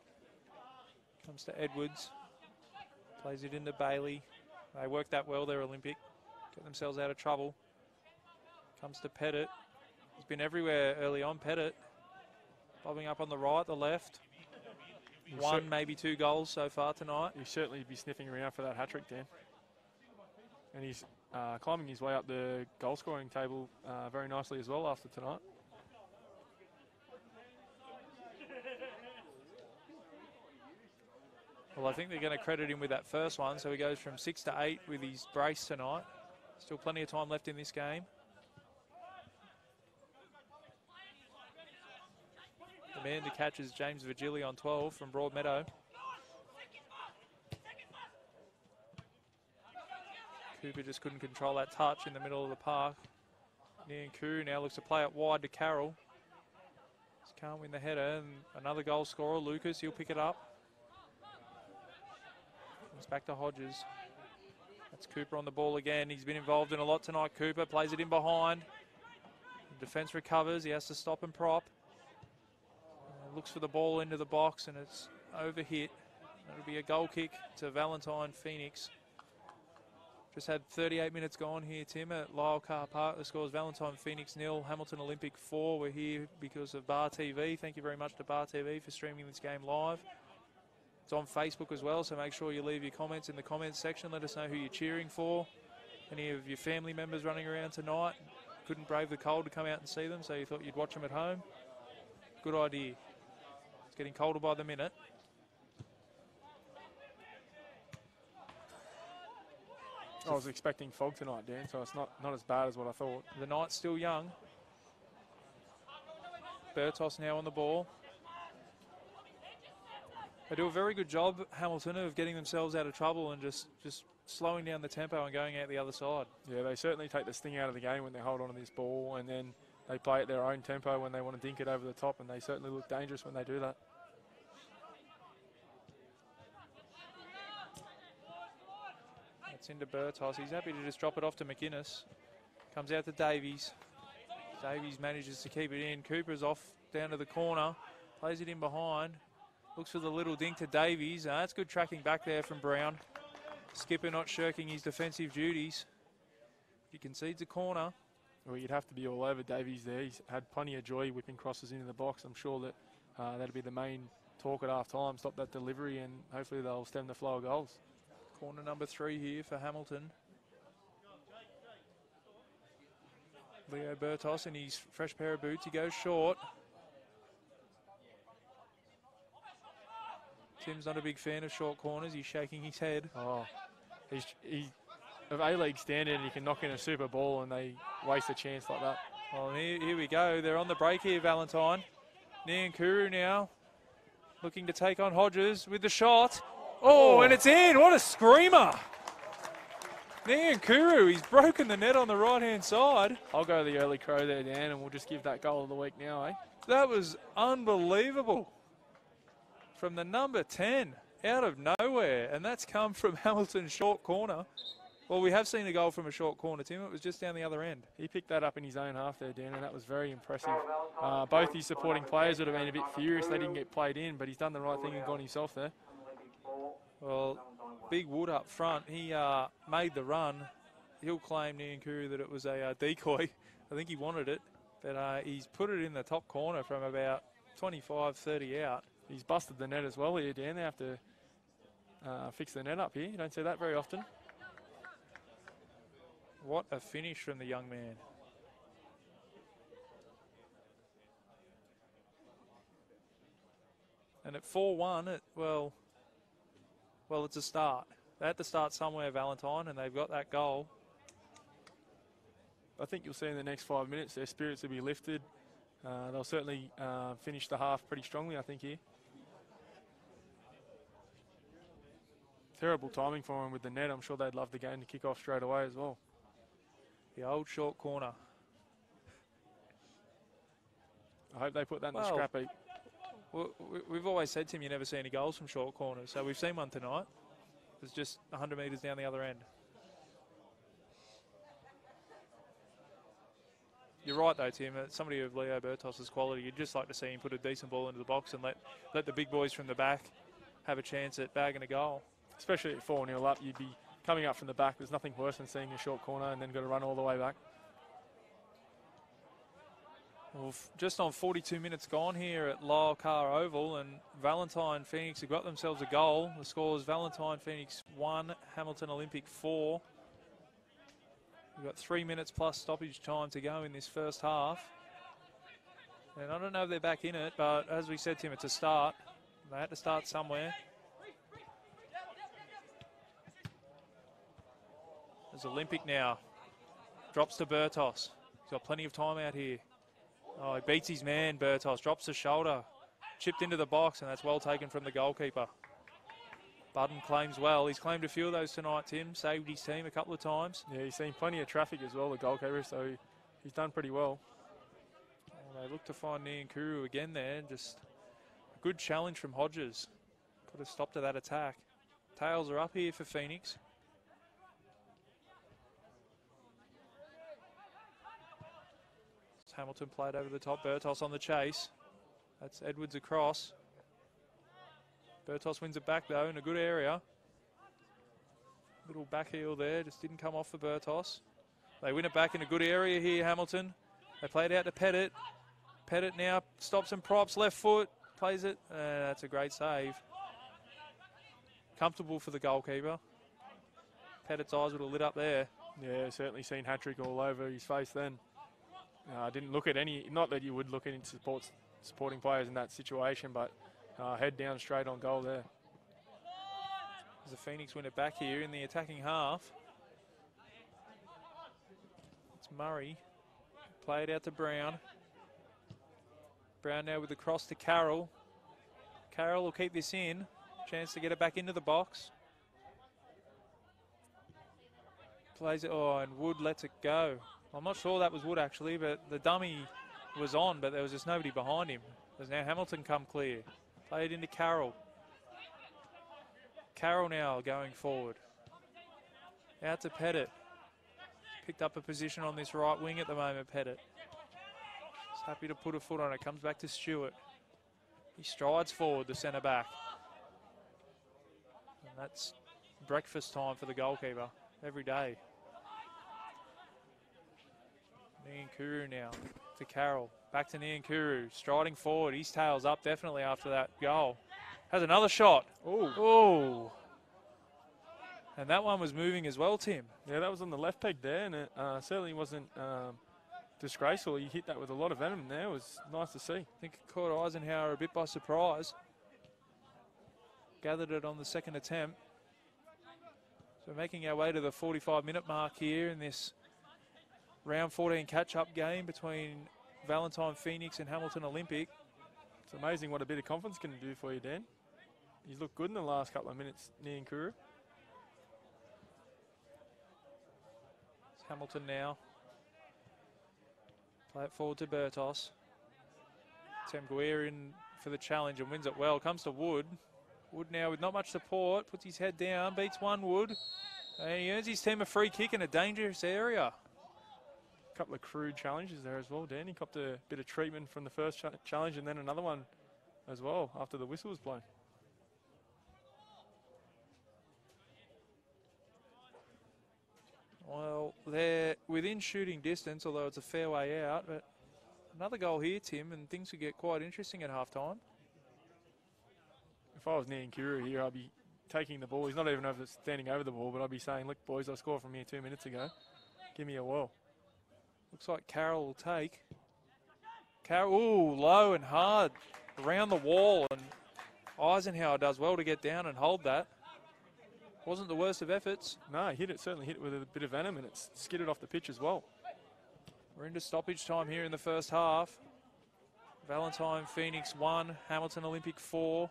Comes to Edwards. Plays it into Bailey. They work that well there, Olympic. Get themselves out of trouble. Comes to Pettit. He's been everywhere early on, Pettit. Bobbing up on the right, the left. One, maybe 2 goals so far tonight. He'll certainly be sniffing around for that hat-trick, Dan. And he's climbing his way up the goal-scoring table very nicely as well after tonight. Well, I think they're going to credit him with that first one, so he goes from 6 to 8 with his brace tonight. Still plenty of time left in this game. The man to catch is James Virgili on 12 from Broadmeadow. Cooper just couldn't control that touch in the middle of the park. Niankuru now looks to play it wide to Carroll. Just can't win the header, and another goal scorer, Lucas, he'll pick it up. Comes back to Hodges. That's Cooper on the ball again. He's been involved in a lot tonight. Cooper plays it in behind. The defence recovers. He has to stop and prop. Looks for the ball into the box, and it's overhit. It'll be a goal kick to Valentine Phoenix. Just had 38 minutes gone here, Tim, at Lyle Car Park. The score is Valentine Phoenix 0, Hamilton Olympic 4. We're here because of Bar TV. Thank you very much to Bar TV for streaming this game live. It's on Facebook as well, so make sure you leave your comments in the comments section. Let us know who you're cheering for. Any of your family members running around tonight couldn't brave the cold to come out and see them, so you thought you'd watch them at home. Good idea. It's getting colder by the minute. I was expecting fog tonight, Dan, so it's not as bad as what I thought. The night's still young. Bertos now on the ball. They do a very good job, Hamilton, of getting themselves out of trouble and just slowing down the tempo and going out the other side. Yeah, they certainly take the sting out of the game when they hold on to this ball, and then they play at their own tempo when they want to dink it over the top, and they certainly look dangerous when they do that. It's into Bertos. He's happy to just drop it off to McInnes. Comes out to Davies. Davies manages to keep it in. Cooper's off down to the corner. Plays it in behind. Looks for the little dink to Davies. That's good tracking back there from Brown. Skipper not shirking his defensive duties. He concedes a corner. Well, you'd have to be all over Davies there. He's had plenty of joy whipping crosses into the box. I'm sure that that'll be the main talk at half-time. Stop that delivery, and hopefully they'll stem the flow of goals. Corner number 3 here for Hamilton. Leo Bertos in his fresh pair of boots. He goes short. Tim's not a big fan of short corners. He's shaking his head. Oh, he's of A-League standard, and he can knock in a super ball, and they waste a chance like that. Well, here we go. They're on the break here, Valentine. Niankuru now looking to take on Hodges with the shot. Oh, and it's in. What a screamer. Niankuru, he's broken the net on the right-hand side. I'll go the early crow there, Dan, and we'll just give that goal of the week now, eh? That was unbelievable. From the number 10, out of nowhere. And that's come from Hamilton's short corner. Well, we have seen a goal from a short corner, Tim. It was just down the other end. He picked that up in his own half there, Dan, and that was very impressive. Both his supporting players would have been a bit furious they didn't get played in, but he's done the right thing and gone himself there. Well, Big Wood up front, he made the run. He'll claim, Niankuru, that it was a decoy. I think he wanted it, but he's put it in the top corner from about 25, 30 out. He's busted the net as well here, Dan. They have to fix the net up here. You don't see that very often. What a finish from the young man. And at 4-1, well, it's a start. They had to start somewhere, Valentine, and they've got that goal. I think you'll see in the next 5 minutes their spirits will be lifted. They'll certainly finish the half pretty strongly, I think, here. Terrible timing for them with the net. I'm sure they'd love the game to kick off straight away as well. The old short corner. I hope they put that in the scrap heap. We've always said, Tim, you never see any goals from short corners. So we've seen one tonight. It's just 100 metres down the other end. You're right, though, Tim. Somebody of Leo Bertos's quality, you'd just like to see him put a decent ball into the box and let the big boys from the back have a chance at bagging a goal. Especially at 4-0 up, you'd be coming up from the back. There's nothing worse than seeing a short corner and then got to run all the way back. Well, just on 42 minutes gone here at Lyle Carr Oval, and Valentine Phoenix have got themselves a goal. The score is Valentine Phoenix 1, Hamilton Olympic 4. We've got 3 minutes plus stoppage time to go in this first half. And I don't know if they're back in it, but as we said, Tim, it's a start. They had to start somewhere. There's Olympic now. Drops to Bertos. He's got plenty of time out here. Oh, he beats his man, Bertos. Drops the shoulder. Chipped into the box, and that's well taken from the goalkeeper. Budden claims well. He's claimed a few of those tonight, Tim. Saved his team a couple of times. Yeah, he's seen plenty of traffic as well, the goalkeeper, so he's done pretty well. Well, they look to find Niankuru again there. Just a good challenge from Hodges. Put a stop to that attack. Tails are up here for Phoenix. Hamilton played over the top. Bertos on the chase. That's Edwards across. Bertos wins it back, though, in a good area. Little back heel there. Just didn't come off for Bertos. They win it back in a good area here, Hamilton. They play it out to Pettit. Pettit now stops and props. Left foot. Plays it. That's a great save. Comfortable for the goalkeeper. Pettit's eyes would have lit up there. Yeah, certainly seen hat-trick all over his face then. Didn't look at any, not that you would look at supporting players in that situation, but head down straight on goal there. As the Phoenix win it back here in the attacking half. It's Murray. Play it out to Brown. Brown now with the cross to Carroll. Carroll will keep this in. Chance to get it back into the box. Plays it, and Wood lets it go. I'm not sure that was Wood actually, but the dummy was on, but there was just nobody behind him. There's now Hamilton come clear. Played into Carroll. Carroll now going forward. Out to Pettit. Picked up a position on this right wing at the moment, Pettit. He's happy to put a foot on it. Comes back to Stewart. He strides forward, the centre back. And that's breakfast time for the goalkeeper every day. Niankuru now to Carroll. Back to Niankuru. Striding forward. His tail's up definitely after that goal. Has another shot. Oh. And that one was moving as well, Tim. Yeah, that was on the left peg there, and it certainly wasn't disgraceful. He hit that with a lot of venom there. It was nice to see. I think it caught Eisenhower a bit by surprise. Gathered it on the second attempt. So making our way to the 45-minute mark here in this round 14 catch-up game between Valentine Phoenix and Hamilton Olympic. It's amazing what a bit of confidence can do for you, Dan. He's looked good in the last couple of minutes, Niankuru. It's Hamilton now. Play it forward to Bertos. Temguir in for the challenge and wins it well. Comes to Wood. Wood now with not much support. Puts his head down. Beats one, Wood. And he earns his team a free kick in a dangerous area. A couple of crude challenges there as well, Dan. He copped a bit of treatment from the first challenge and then another one as well after the whistle was blown. Well, they're within shooting distance, although it's a fair way out. But another goal here, Tim, and things could get quite interesting at half-time. If I was Niankuru here, I'd be taking the ball. He's not even standing over the ball, but I'd be saying, look, boys, I scored from here 2 minutes ago. Give me a whirl. Looks like Carroll will take. Carroll, ooh, low and hard around the wall, and Eisenhower does well to get down and hold that. Wasn't the worst of efforts. No, he hit it, certainly hit it with a bit of venom, and it's skidded off the pitch as well. We're into stoppage time here in the first half. Valentine Phoenix 1, Hamilton Olympic 4.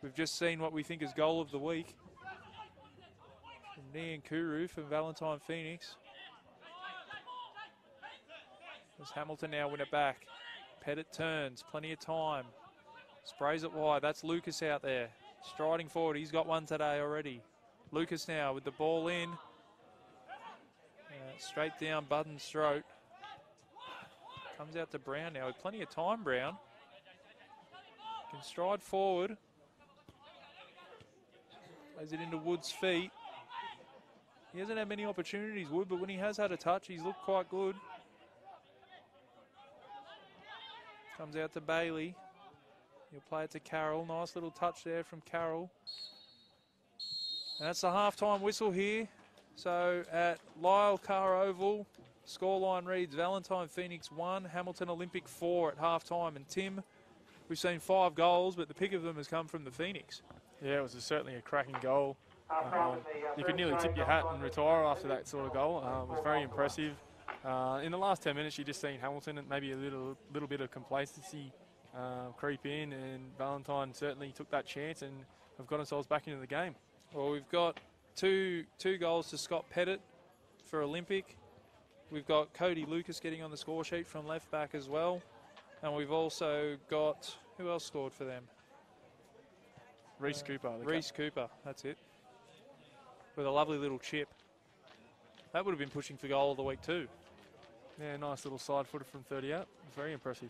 We've just seen what we think is goal of the week from Niankuru from Valentine Phoenix. As Hamilton now win it back. Pettit turns, plenty of time. Sprays it wide, that's Lucas out there. Striding forward, he's got one today already. Lucas now with the ball in. Straight down Budden's throat. Comes out to Brown now with plenty of time, Brown. Can stride forward. Plays it into Wood's feet. He hasn't had many opportunities, Wood, but when he has had a touch, he's looked quite good. Comes out to Bailey. He'll play it to Carroll. Nice little touch there from Carroll. And that's the half-time whistle here. So at Lyle Carr Oval, scoreline reads Valentine Phoenix 1, Hamilton Olympic 4 at half-time. And Tim, we've seen 5 goals, but the pick of them has come from the Phoenix. Yeah, it was certainly a cracking goal. You could nearly tip your hat and retire after that sort of goal. It was very impressive. In the last 10 minutes, you just seen Hamilton and maybe a little bit of complacency creep in, and Valentine certainly took that chance and have got themselves back into the game. Well, we've got two goals to Scott Pettit for Olympic. We've got Cody Lucas getting on the score sheet from left back as well. And we've also got, who else scored for them? Reese Cooper. Reese Cooper, that's it. With a lovely little chip. That would have been pushing for goal of the week too. Yeah, nice little side footer from 30 out. Very impressive.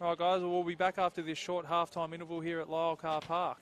All right, guys, we'll be back after this short halftime interval here at Lyle Carr Park.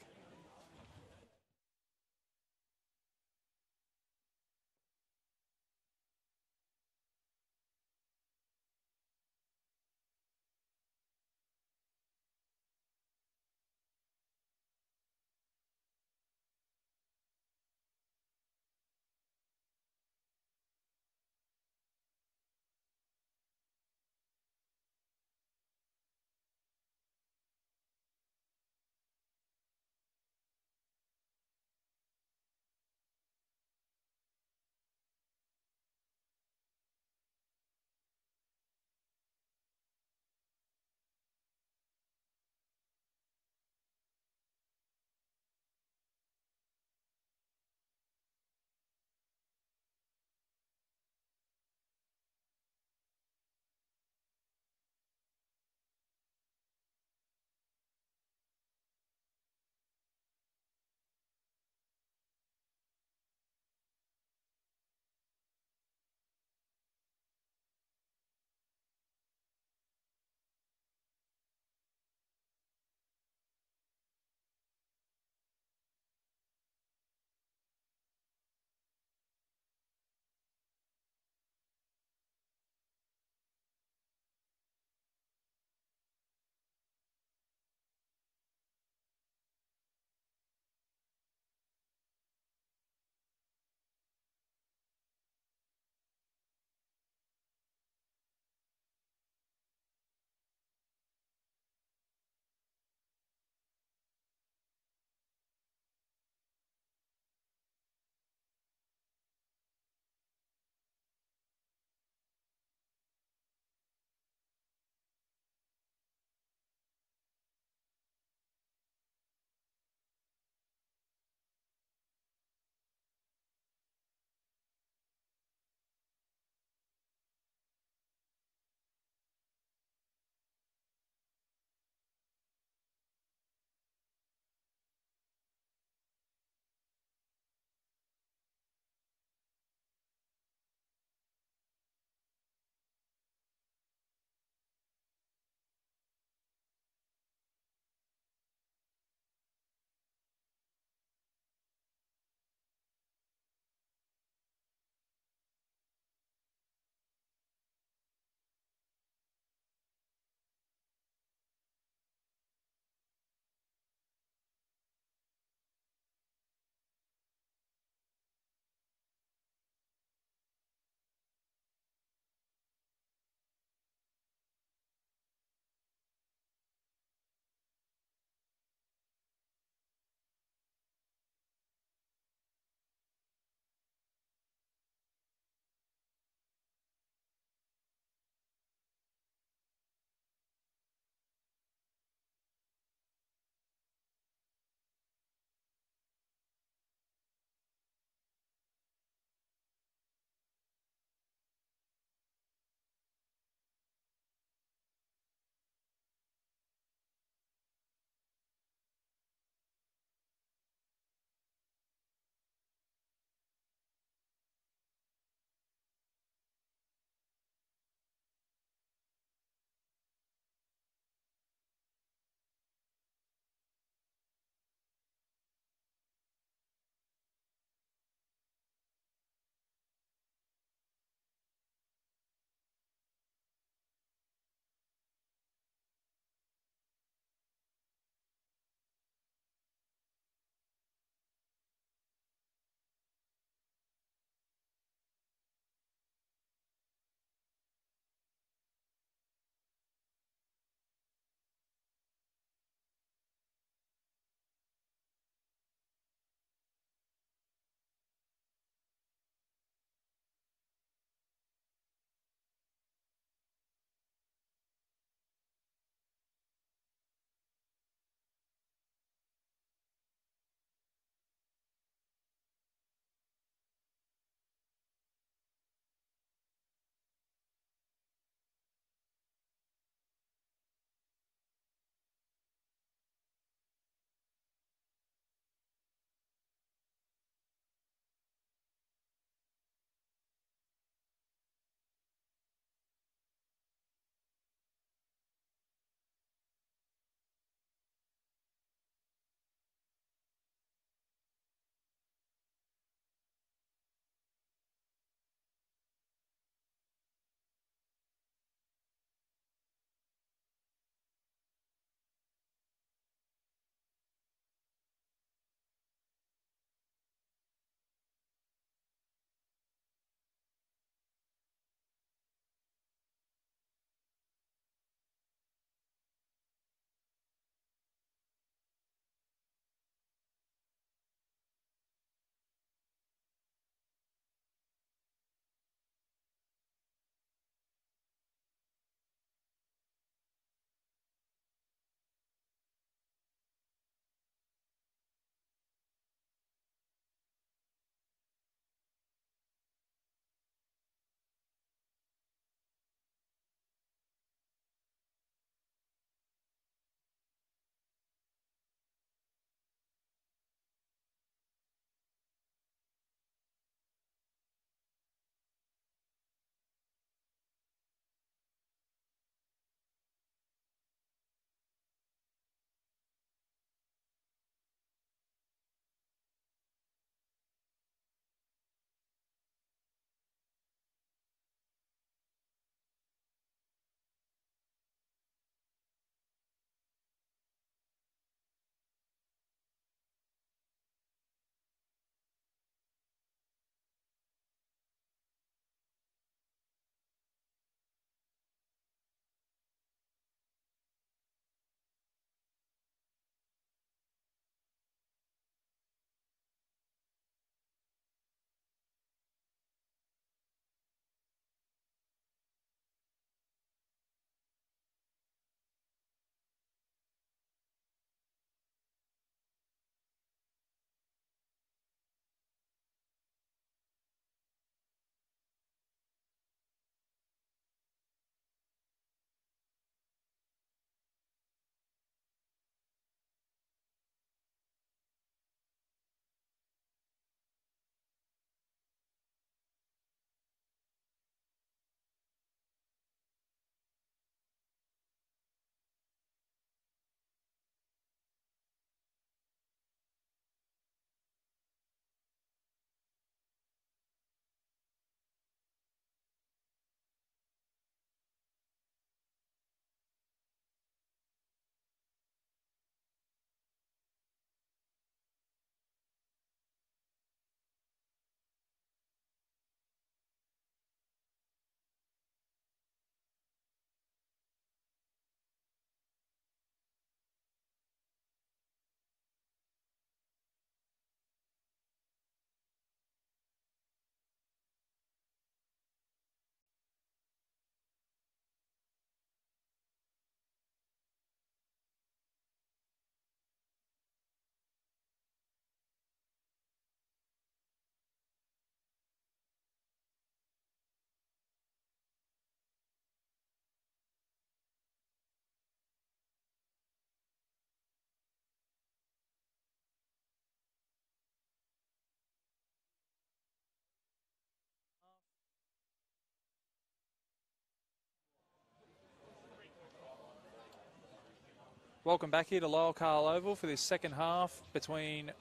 Welcome back here to Lyle Carl Oval for this second half between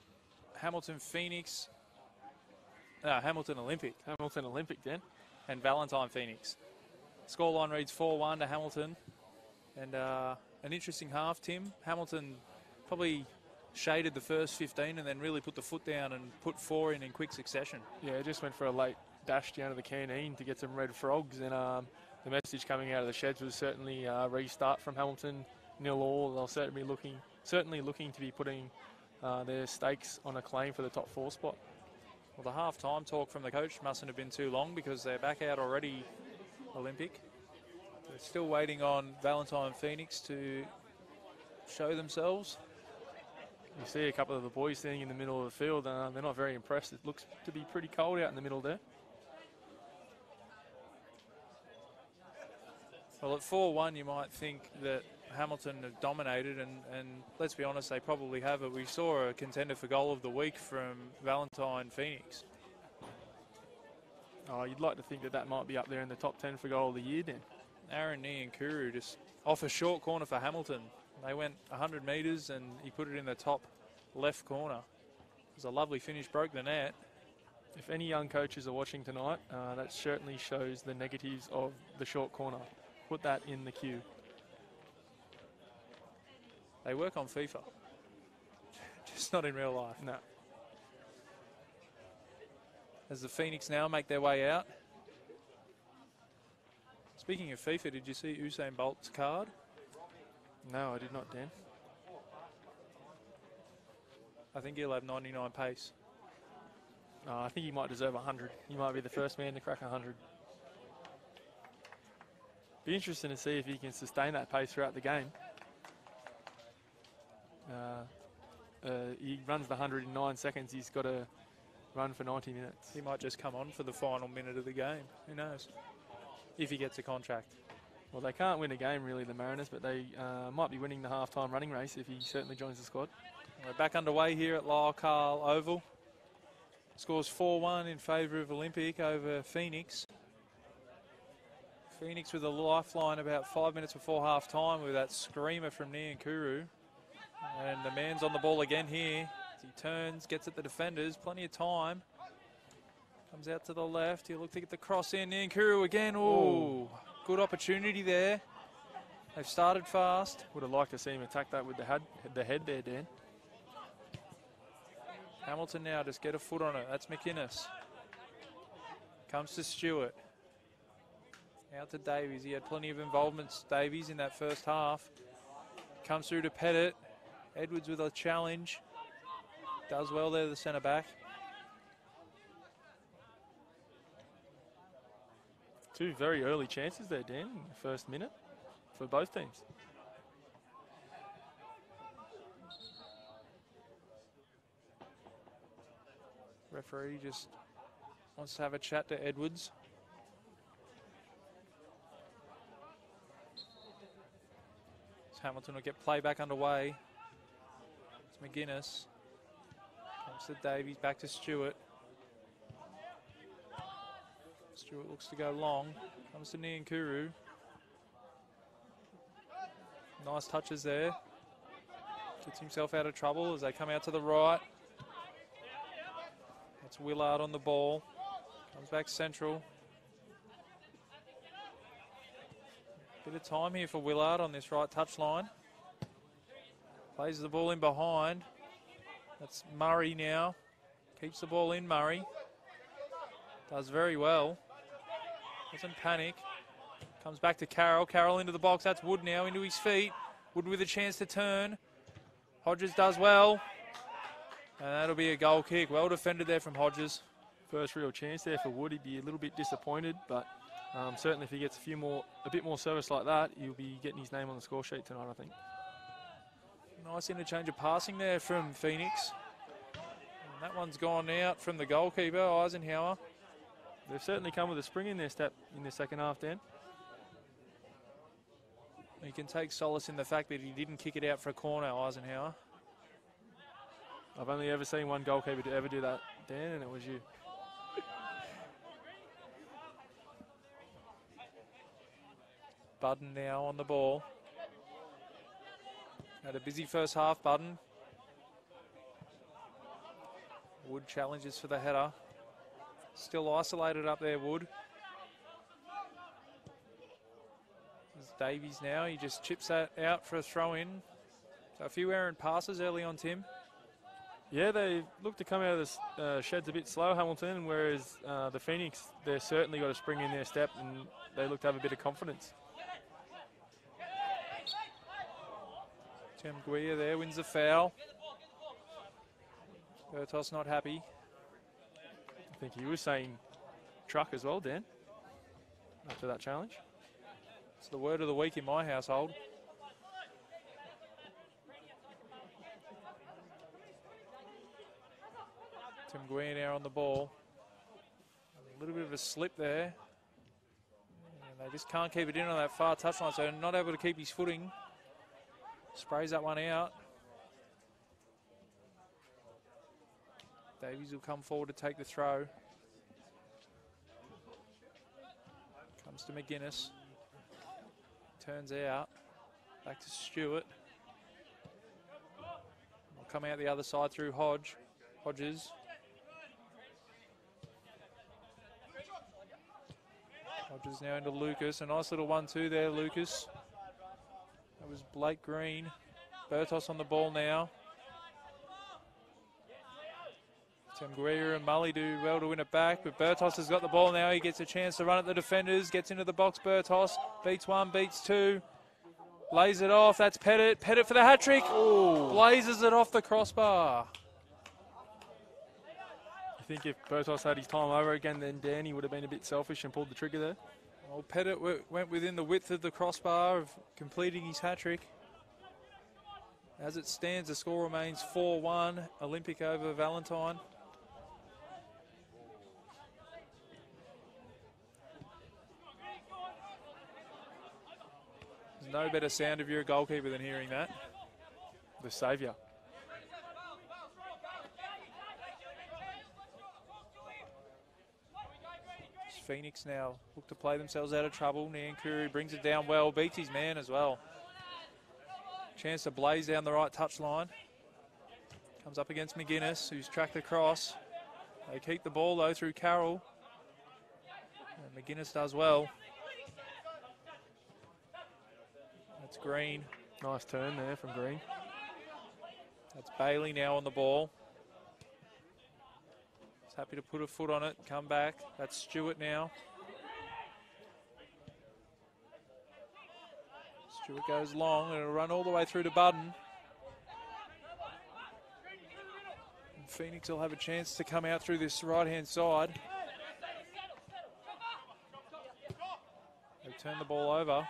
Hamilton Olympic Hamilton Olympic, Dan. and Valentine Phoenix. Scoreline reads 4-1 to Hamilton. And an interesting half, Tim. Hamilton probably shaded the first 15 and then really put the foot down and put 4 in quick succession. Yeah, just went for a late dash down to the canteen to get some red frogs. And the message coming out of the sheds was certainly restart from Hamilton, 0-0. They'll certainly looking to be putting their stakes on a claim for the top 4 spot. Well, the half-time talk from the coach mustn't have been too long because they're back out already, Olympic. They're still waiting on Valentine Phoenix to show themselves. You see a couple of the boys standing in the middle of the field. They're not very impressed. It looks to be pretty cold out in the middle there. Well, at 4-1, you might think that Hamilton have dominated, and let's be honest, they probably have. But we saw a contender for goal of the week from Valentine Phoenix. Oh, you'd like to think that might be up there in the top 10 for goal of the year, then. Aaron Niankuru just off a short corner for Hamilton. They went 100 metres and he put it in the top left corner. It was a lovely finish, broke the net. If any young coaches are watching tonight, that certainly shows the negatives of the short corner. Put that in the queue. They work on FIFA, just not in real life. No. As the Phoenix now make their way out. Speaking of FIFA, did you see Usain Bolt's card? No, I did not, Dan. I think he'll have 99 pace. I think he might deserve 100. He might be the first man to crack 100. Be interesting to see if he can sustain that pace throughout the game. He runs the 100 in 9 seconds. He's got to run for 90 minutes. He might just come on for the final minute of the game. Who knows? If he gets a contract. Well, they can't win a game, really, the Mariners, but they might be winning the half-time running race if he certainly joins the squad. We're back underway here at Lyle Carl Oval. Scores 4-1 in favour of Olympic over Phoenix. Phoenix with a lifeline about 5 minutes before half-time with that screamer from Niankuru. And the man's on the ball again here. As he turns, gets at the defenders, plenty of time. Comes out to the left, he'll look to get the cross in. Niankuru again, ooh. Good opportunity there. They've started fast. Would have liked to see him attack that with the head there, Dan. Hamilton now just get a foot on it. That's McInnes. Comes to Stewart. Out to Davies. He had plenty of involvements, Davies, in that first half. Comes through to Pettit. Edwards with a challenge. Does well there, the centre back. Two very early chances there, Dan, in the first minute for both teams. Referee just wants to have a chat to Edwards. Hamilton will get play back underway. It's McInnes. Comes to Davies, back to Stewart. Stewart looks to go long. Comes to Niankuru. Nice touches there. Gets himself out of trouble as they come out to the right. That's Willard on the ball. Comes back central. Bit of time here for Willard on this right touchline. Plays the ball in behind. That's Murray now. Keeps the ball in, Murray. Does very well. Doesn't panic. Comes back to Carroll. Carroll into the box. That's Wood now into his feet. Wood with a chance to turn. Hodges does well. And that'll be a goal kick. Well defended there from Hodges. First real chance there for Wood. He'd be a little bit disappointed, but certainly if he gets a bit more service like that, he'll be getting his name on the score sheet tonight, I think. Nice interchange of passing there from Phoenix. And that one's gone out from the goalkeeper, Eisenhower. They've certainly come with a spring in their step in the second half, Dan. You can take solace in the fact that he didn't kick it out for a corner, Eisenhower. I've only ever seen one goalkeeper to ever do that, Dan, and it was you. Budden now on the ball. Had a busy first half, Budden. Wood challenges for the header. Still isolated up there, Wood. There's Davies now. He just chips that out for a throw-in. So a few errant passes early on, Tim. Yeah, they look to come out of the sheds a bit slow, Hamilton, whereas the Phoenix, they've certainly got a spring in their step and they look to have a bit of confidence. Tim Guia there wins the foul. Bertos not happy. I think he was saying truck as well, Dan, after that challenge. It's the word of the week in my household. Tim Guia now on the ball. A little bit of a slip there. And they just can't keep it in on that far touchline, so not able to keep his footing. Sprays that one out. Davies will come forward to take the throw. Comes to McGuinness. Turns out. Back to Stewart. Will come out the other side through Hodges. Hodges now into Lucas. A nice little 1-2 there, Lucas. That was Blake Green. Bertos on the ball now. Tanguera and Mully do well to win it back, but Bertos has got the ball now. He gets a chance to run at the defenders, gets into the box. Bertos beats one, beats two, lays it off. That's Pettit. Pettit for the hat trick. Blazes it off the crossbar. I think if Bertos had his time over again, then Danny would have been a bit selfish and pulled the trigger there. Well, Pettit went within the width of the crossbar of completing his hat trick. As it stands, the score remains 4-1. Olympic over Valentine. There's no better sound if you're a goalkeeper than hearing that. The saviour. Phoenix now look to play themselves out of trouble. Nyankuru brings it down well, beats his man as well. Chance to blaze down the right touchline. Comes up against McGuinness, who's tracked across. They keep the ball though through Carroll. And McGuinness does well. That's Green. Nice turn there from Green. That's Bailey now on the ball. He's happy to put a foot on it, come back. That's Stewart now. Stewart goes long and it'll run all the way through to Budden. And Phoenix will have a chance to come out through this right-hand side. They turn the ball over.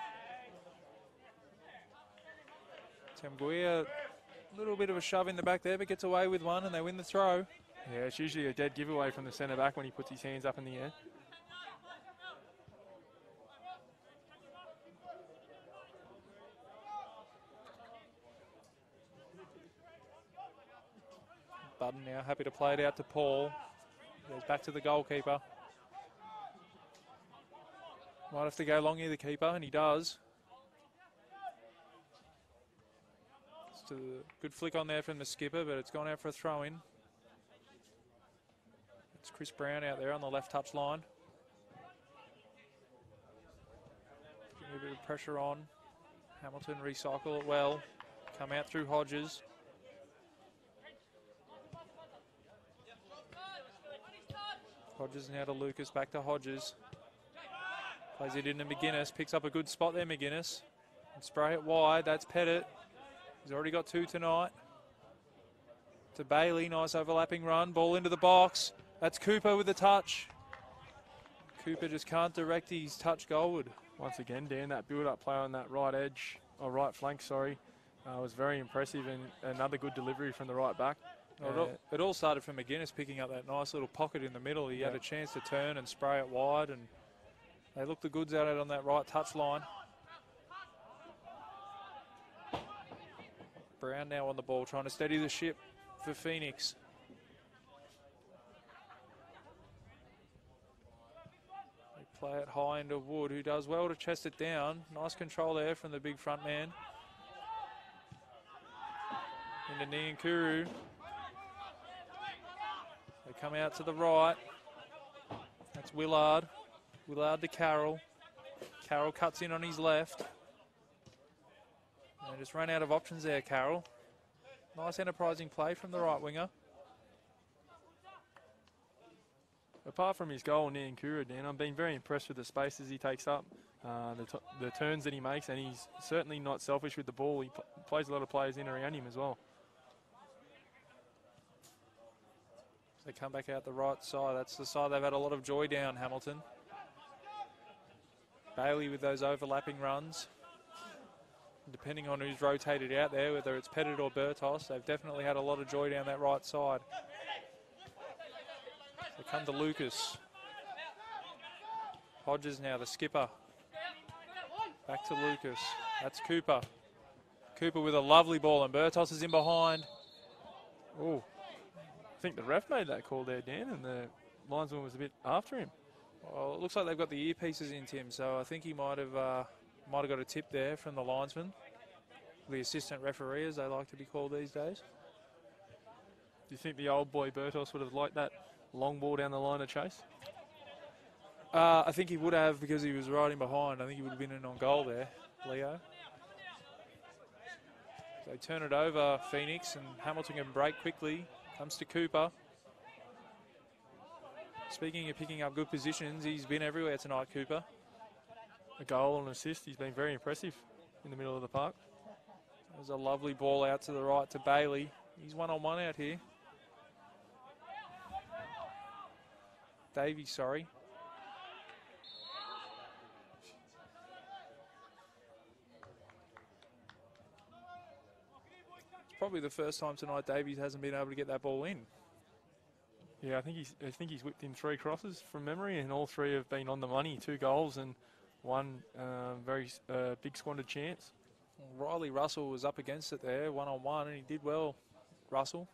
Tamguia, a little bit of a shove in the back there, but gets away with one and they win the throw. Yeah, it's usually a dead giveaway from the centre back when he puts his hands up in the air. Budden now happy to play it out to Paul. Goes back to the goalkeeper. Might have to go long here, the keeper, and he does. Just a good flick on there from the skipper, but it's gone out for a throw-in. It's Chris Brown out there on the left touch line. Putting a bit of pressure on. Hamilton recycle it well. Come out through Hodges. Hodges now to Lucas, back to Hodges. Plays it into McGuinness, picks up a good spot there, McGuinness. And spray it wide, that's Pettit. He's already got two tonight. To Bailey, nice overlapping run, ball into the box. That's Cooper with the touch. Cooper just can't direct his touch goalward. Once again, Dan, that build-up play on that right edge, or right flank, sorry, was very impressive, and another good delivery from the right back. It all started from McGuinness picking up that nice little pocket in the middle. He had a chance to turn and spray it wide, and they looked the goods out on that right touch line. Brown now on the ball, trying to steady the ship for Phoenix. They play it high into Wood, who does well to chest it down. Nice control there from the big front man. into Niankuru. They come out to the right. That's Willard. Willard to Carroll. Carroll cuts in on his left. And just ran out of options there, Carroll. Nice enterprising play from the right winger. Apart from his goal, Niankuru, Dan, I've been very impressed with the spaces he takes up, the turns that he makes, and he's certainly not selfish with the ball. He plays a lot of players in around him as well. They come back out the right side. That's the side they've had a lot of joy down, Hamilton. Bailey with those overlapping runs. Depending on who's rotated out there, whether it's Pettit or Bertos, they've definitely had a lot of joy down that right side. They come to Lucas. Hodges now, the skipper. Back to Lucas. That's Cooper. Cooper with a lovely ball, and Bertos is in behind. Oh, I think the ref made that call there, Dan, and the linesman was a bit after him. Well, it looks like they've got the earpieces in, Tim, so I think he might have got a tip there from the linesman. The assistant referee, as they like to be called these days. Do you think the old boy Bertos would have liked that long ball down the line of chase? I think he would have, because he was riding behind. I think he would have been in on goal there, Leo. They turn it over, Phoenix, and Hamilton can break quickly. Comes to Cooper. Speaking of picking up good positions, he's been everywhere tonight, Cooper. A goal and assist. He's been very impressive in the middle of the park. There's a lovely ball out to the right to Bailey. He's one-on-one out here. Davies, sorry. It's probably the first time tonight Davies hasn't been able to get that ball in. Yeah, I think he's whipped in 3 crosses from memory, and all 3 have been on the money. 2 goals and 1 very big squandered chance. Riley Russell was up against it there, one-on-one, and he did well, Russell.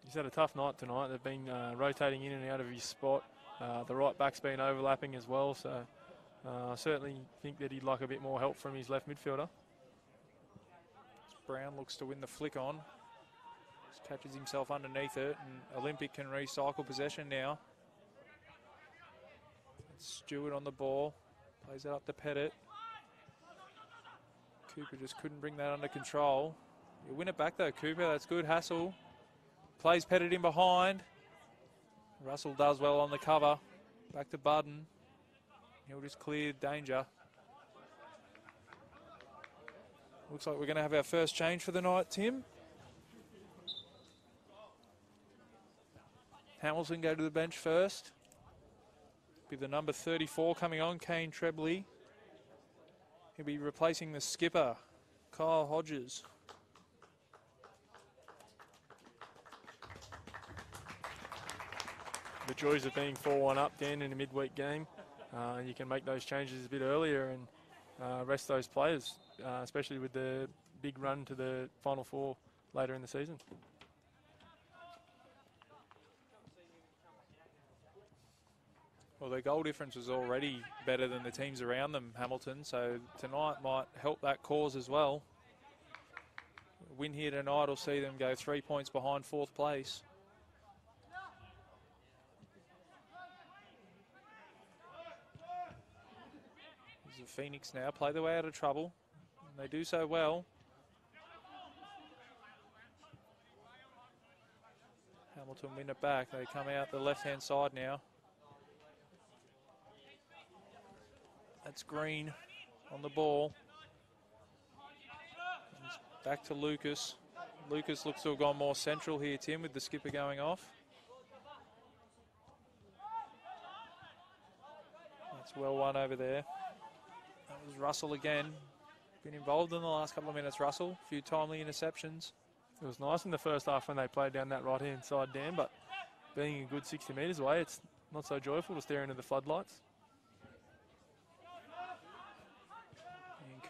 He's had a tough night tonight. They've been rotating in and out of his spot. The right back's been overlapping as well, so I certainly think that he'd like a bit more help from his left midfielder. Brown looks to win the flick on. Just catches himself underneath it, and Olympic can recycle possession now. Stewart on the ball, plays it up to Pettit. Cooper just couldn't bring that under control. You win it back though, Cooper, that's good. Hassel plays Pettit in behind. Russell does well on the cover. Back to Budden. He'll just clear danger. Looks like we're going to have our first change for the night, Tim. Hamilton go to the bench first. With the number 34 coming on, Kane Trebley. He'll be replacing the skipper, Kyle Hodges. The joys of being 4-1 up, Dan, in a midweek game. You can make those changes a bit earlier and rest those players, especially with the big run to the Final Four later in the season. Well, their goal difference was already better than the teams around them, Hamilton, so tonight might help that cause as well. A win here tonight will see them go 3 points behind 4th place. There's the Phoenix now, play their way out of trouble. And they do so well. Hamilton win it back. They come out the left-hand side now. That's Green on the ball. He's back to Lucas. Lucas looks to have gone more central here, Tim, with the skipper going off. That's well won over there. That was Russell again. Been involved in the last couple of minutes, Russell. A few timely interceptions. It was nice in the first half when they played down that right-hand side, Dan, but being a good 60 metres away, it's not so joyful to stare into the floodlights.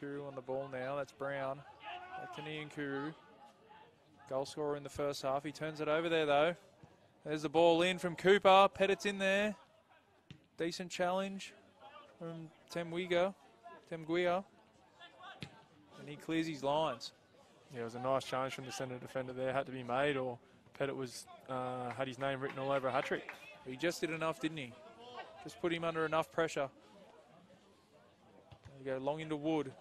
Niankuru on the ball now, that's Brown. Back to Niankuru. Goal scorer in the first half. He turns it over there though. There's the ball in from Cooper. Pettit's in there. Decent challenge from Temguia. And he clears his lines. Yeah, it was a nice challenge from the centre defender there. Had to be made, or Pettit was had his name written all over a hat-trick. He just did enough, didn't he? Just put him under enough pressure. There we go, long into Wood.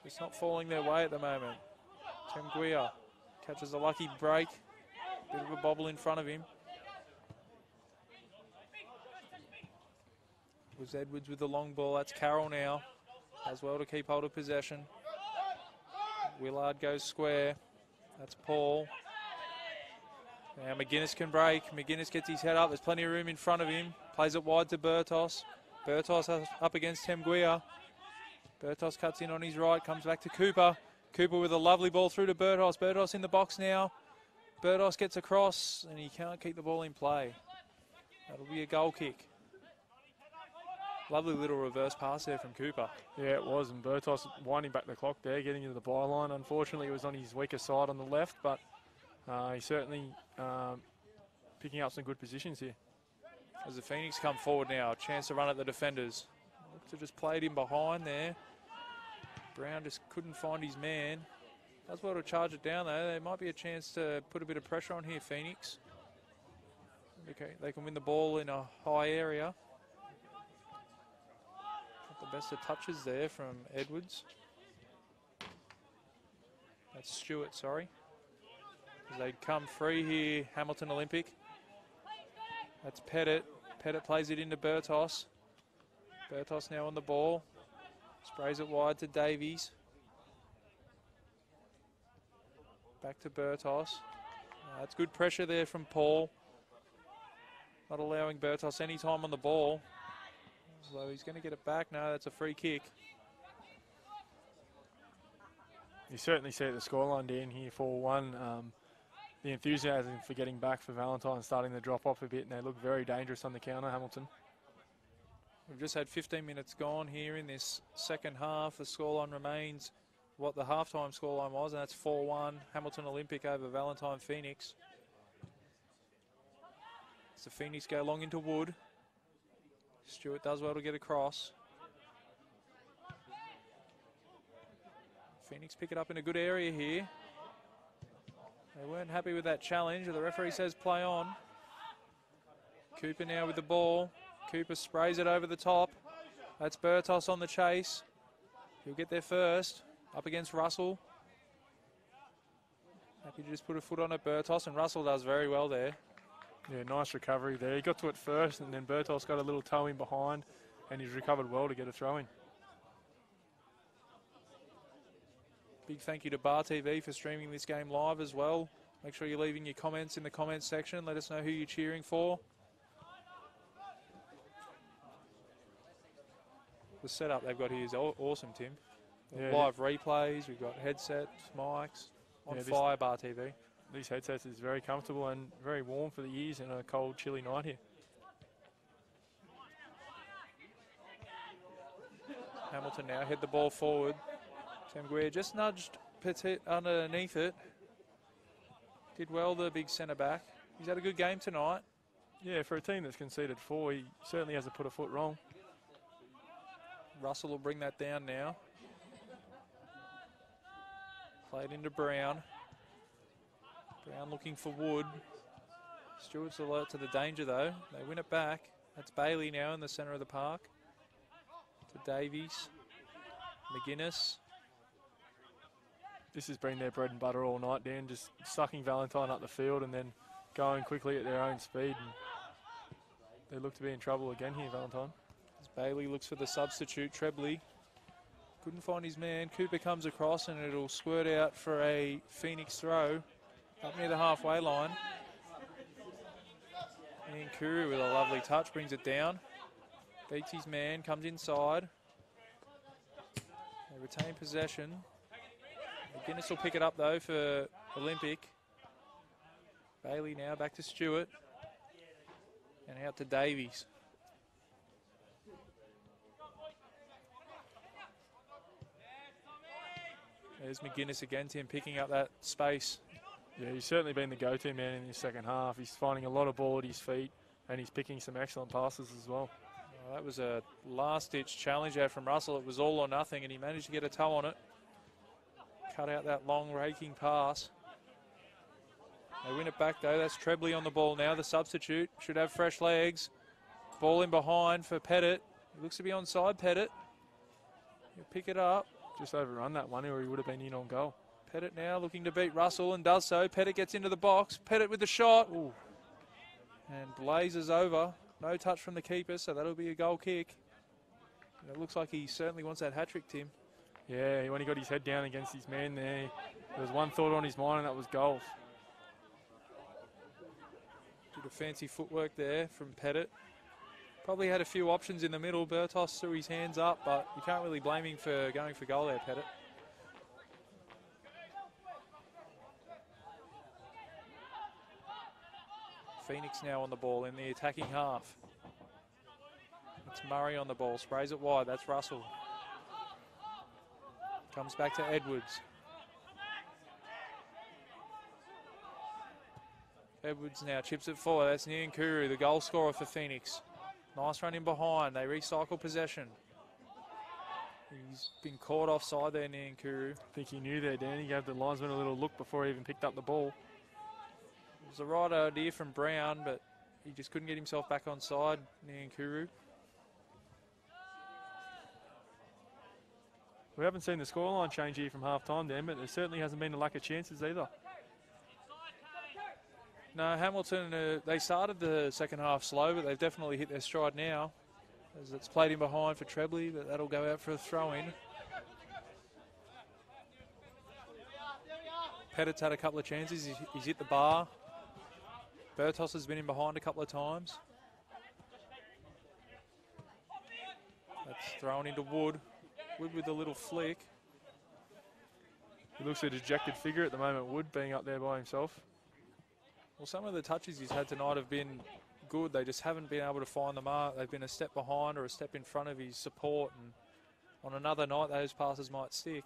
It's not falling their way at the moment. Temguia catches a lucky break. Bit of a bobble in front of him. It was Edwards with the long ball. That's Carroll now. As well to keep hold of possession. Willard goes square. That's Paul. Now McGuinness can break. McGuinness gets his head up. There's plenty of room in front of him. Plays it wide to Bertos. Bertos up against Temguia. Bertos cuts in on his right. Comes back to Cooper. Cooper with a lovely ball through to Bertos. Bertos in the box now. Bertos gets across and he can't keep the ball in play. That'll be a goal kick. Lovely little reverse pass there from Cooper. Yeah, it was, and Bertos winding back the clock there, getting into the byline. Unfortunately, it was on his weaker side on the left, but he's certainly picking up some good positions here. As the Phoenix come forward now, a chance to run at the defenders. Look to just played in behind there. Brown just couldn't find his man. Does well to charge it down though. There might be a chance to put a bit of pressure on here, Phoenix. Okay, they can win the ball in a high area. Not the best of touches there from Edwards. That's Stewart, sorry. As they come free here, Hamilton Olympic. That's Pettit. Pettit plays it into Bertos. Bertos now on the ball. Sprays it wide to Davies. Back to Bertos. That's good pressure there from Paul. Not allowing Bertos any time on the ball. Although he's going to get it back. No, that's a free kick. You certainly see at the scoreline down here, 4-1. The enthusiasm for getting back for Valentine starting to drop off a bit, and they look very dangerous on the counter, Hamilton. We've just had 15 minutes gone here in this second half. The scoreline remains what the halftime scoreline was, and that's 4-1. Hamilton Olympic over Valentine Phoenix. As the Phoenix go long into Wood. Stewart does well to get across. Phoenix pick it up in a good area here. They weren't happy with that challenge. The referee says play on. Cooper now with the ball. Cooper sprays it over the top. That's Bertos on the chase. He'll get there first. Up against Russell. Happy to just put a foot on it, Bertos, and Russell does very well there. Yeah, nice recovery there. He got to it first, and then Bertos got a little toe in behind, and he's recovered well to get a throw in. Big thank you to Bar TV for streaming this game live as well. Make sure you're leaving your comments in the comments section. Let us know who you're cheering for. The setup they've got here is awesome, Tim. Yeah, live replays, we've got headsets, mics, on fire, Bar TV. These headsets is very comfortable and very warm for the ears in a cold, chilly night here. Hamilton now head the ball forward. Temguia just nudged Petit underneath it. Did well, the big centre back. He's had a good game tonight. Yeah, for a team that's conceded 4, he certainly hasn't put a foot wrong. Russell will bring that down now. Played into Brown. Brown looking for Wood. Stewart's alert to the danger though. They win it back. That's Bailey now in the centre of the park. To Davies. McGuinness. This has been their bread and butter all night, Dan, just sucking Valentine up the field and then going quickly at their own speed. And they look to be in trouble again here, Valentine. As Bailey looks for the substitute, Trebley. Couldn't find his man. Cooper comes across and it'll squirt out for a Phoenix throw up near the halfway line. And Kuru with a lovely touch brings it down. Beats his man, comes inside. They retain possession. McGuinness will pick it up though for Olympic. Bailey now back to Stewart. And out to Davies. There's McGuinness again, Tim, picking up that space. Yeah, he's certainly been the go-to man in the second half. He's finding a lot of ball at his feet and he's picking some excellent passes as well. Oh, that was a last-ditch challenge out from Russell. It was all or nothing and he managed to get a toe on it. cut out that long raking pass. They win it back though. That's Trebley on the ball now. The substitute should have fresh legs. Ball in behind for Pettit. He looks to be onside, Pettit. He'll pick it up. Just overrun that one, or he would have been in on goal. Pettit now looking to beat Russell and does so. Pettit gets into the box. Pettit with the shot. Ooh. And blazes over. No touch from the keeper, so that'll be a goal kick. And it looks like he certainly wants that hat-trick, Tim. Yeah, when he got his head down against his man there was one thought on his mind, and that was goals. Did a fancy footwork there from Pettit. Probably had a few options in the middle. Bertos threw his hands up, but you can't really blame him for going for goal there, Pettit. Phoenix now on the ball in the attacking half. It's Murray on the ball, sprays it wide, that's Russell. Comes back to Edwards. Edwards now chips it forward, that's Nyankuru, the goal scorer for Phoenix. Nice run in behind, they recycle possession. He's been caught offside there, Nyankuru. I think he knew there, Dan. He gave the linesman a little look before he even picked up the ball. It was the right idea from Brown, but he just couldn't get himself back on side, Nyankuru. We haven't seen the scoreline change here from half-time, Dan, but there certainly hasn't been a lack of chances either. No, Hamilton, they started the second half slow, but they've definitely hit their stride now. As it's played in behind for Trebley, but that'll go out for a throw-in. Pettit's had a couple of chances. He's hit the bar. Bertos has been in behind a couple of times. That's thrown into Wood. Wood with a little flick. He looks a dejected figure at the moment, Wood, being up there by himself. Well, some of the touches he's had tonight have been good. They just haven't been able to find the mark. They've been a step behind or a step in front of his support. And on another night, those passes might stick.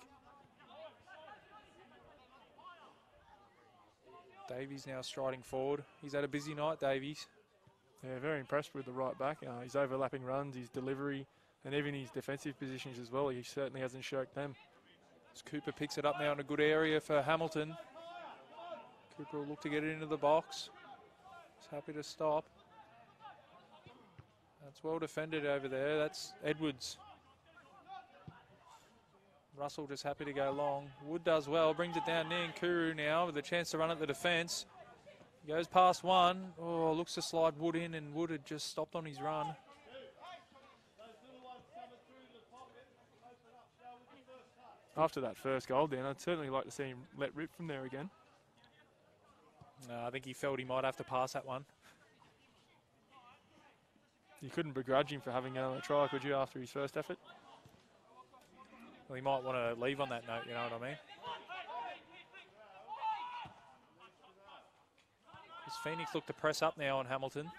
Davies now striding forward. He's had a busy night, Davies. Yeah, very impressed with the right back. His overlapping runs, his delivery, and even his defensive positions as well. He certainly hasn't shirked them. As Cooper picks it up now in a good area for Hamilton. Cooper will look to get it into the box. He's happy to stop. That's well defended over there. That's Edwards. Russell just happy to go long. Wood does well, brings it down. Nyankuru now with a chance to run at the defence. He goes past one. Oh, looks to slide Wood in, and Wood had just stopped on his run. After that first goal, Dan, I'd certainly like to see him let rip from there again. No, I think he felt he might have to pass that one. You couldn't begrudge him for having another try, could you, after his first effort? Well, he might want to leave on that note, you know what I mean? Does Phoenix look to press up now on Hamilton?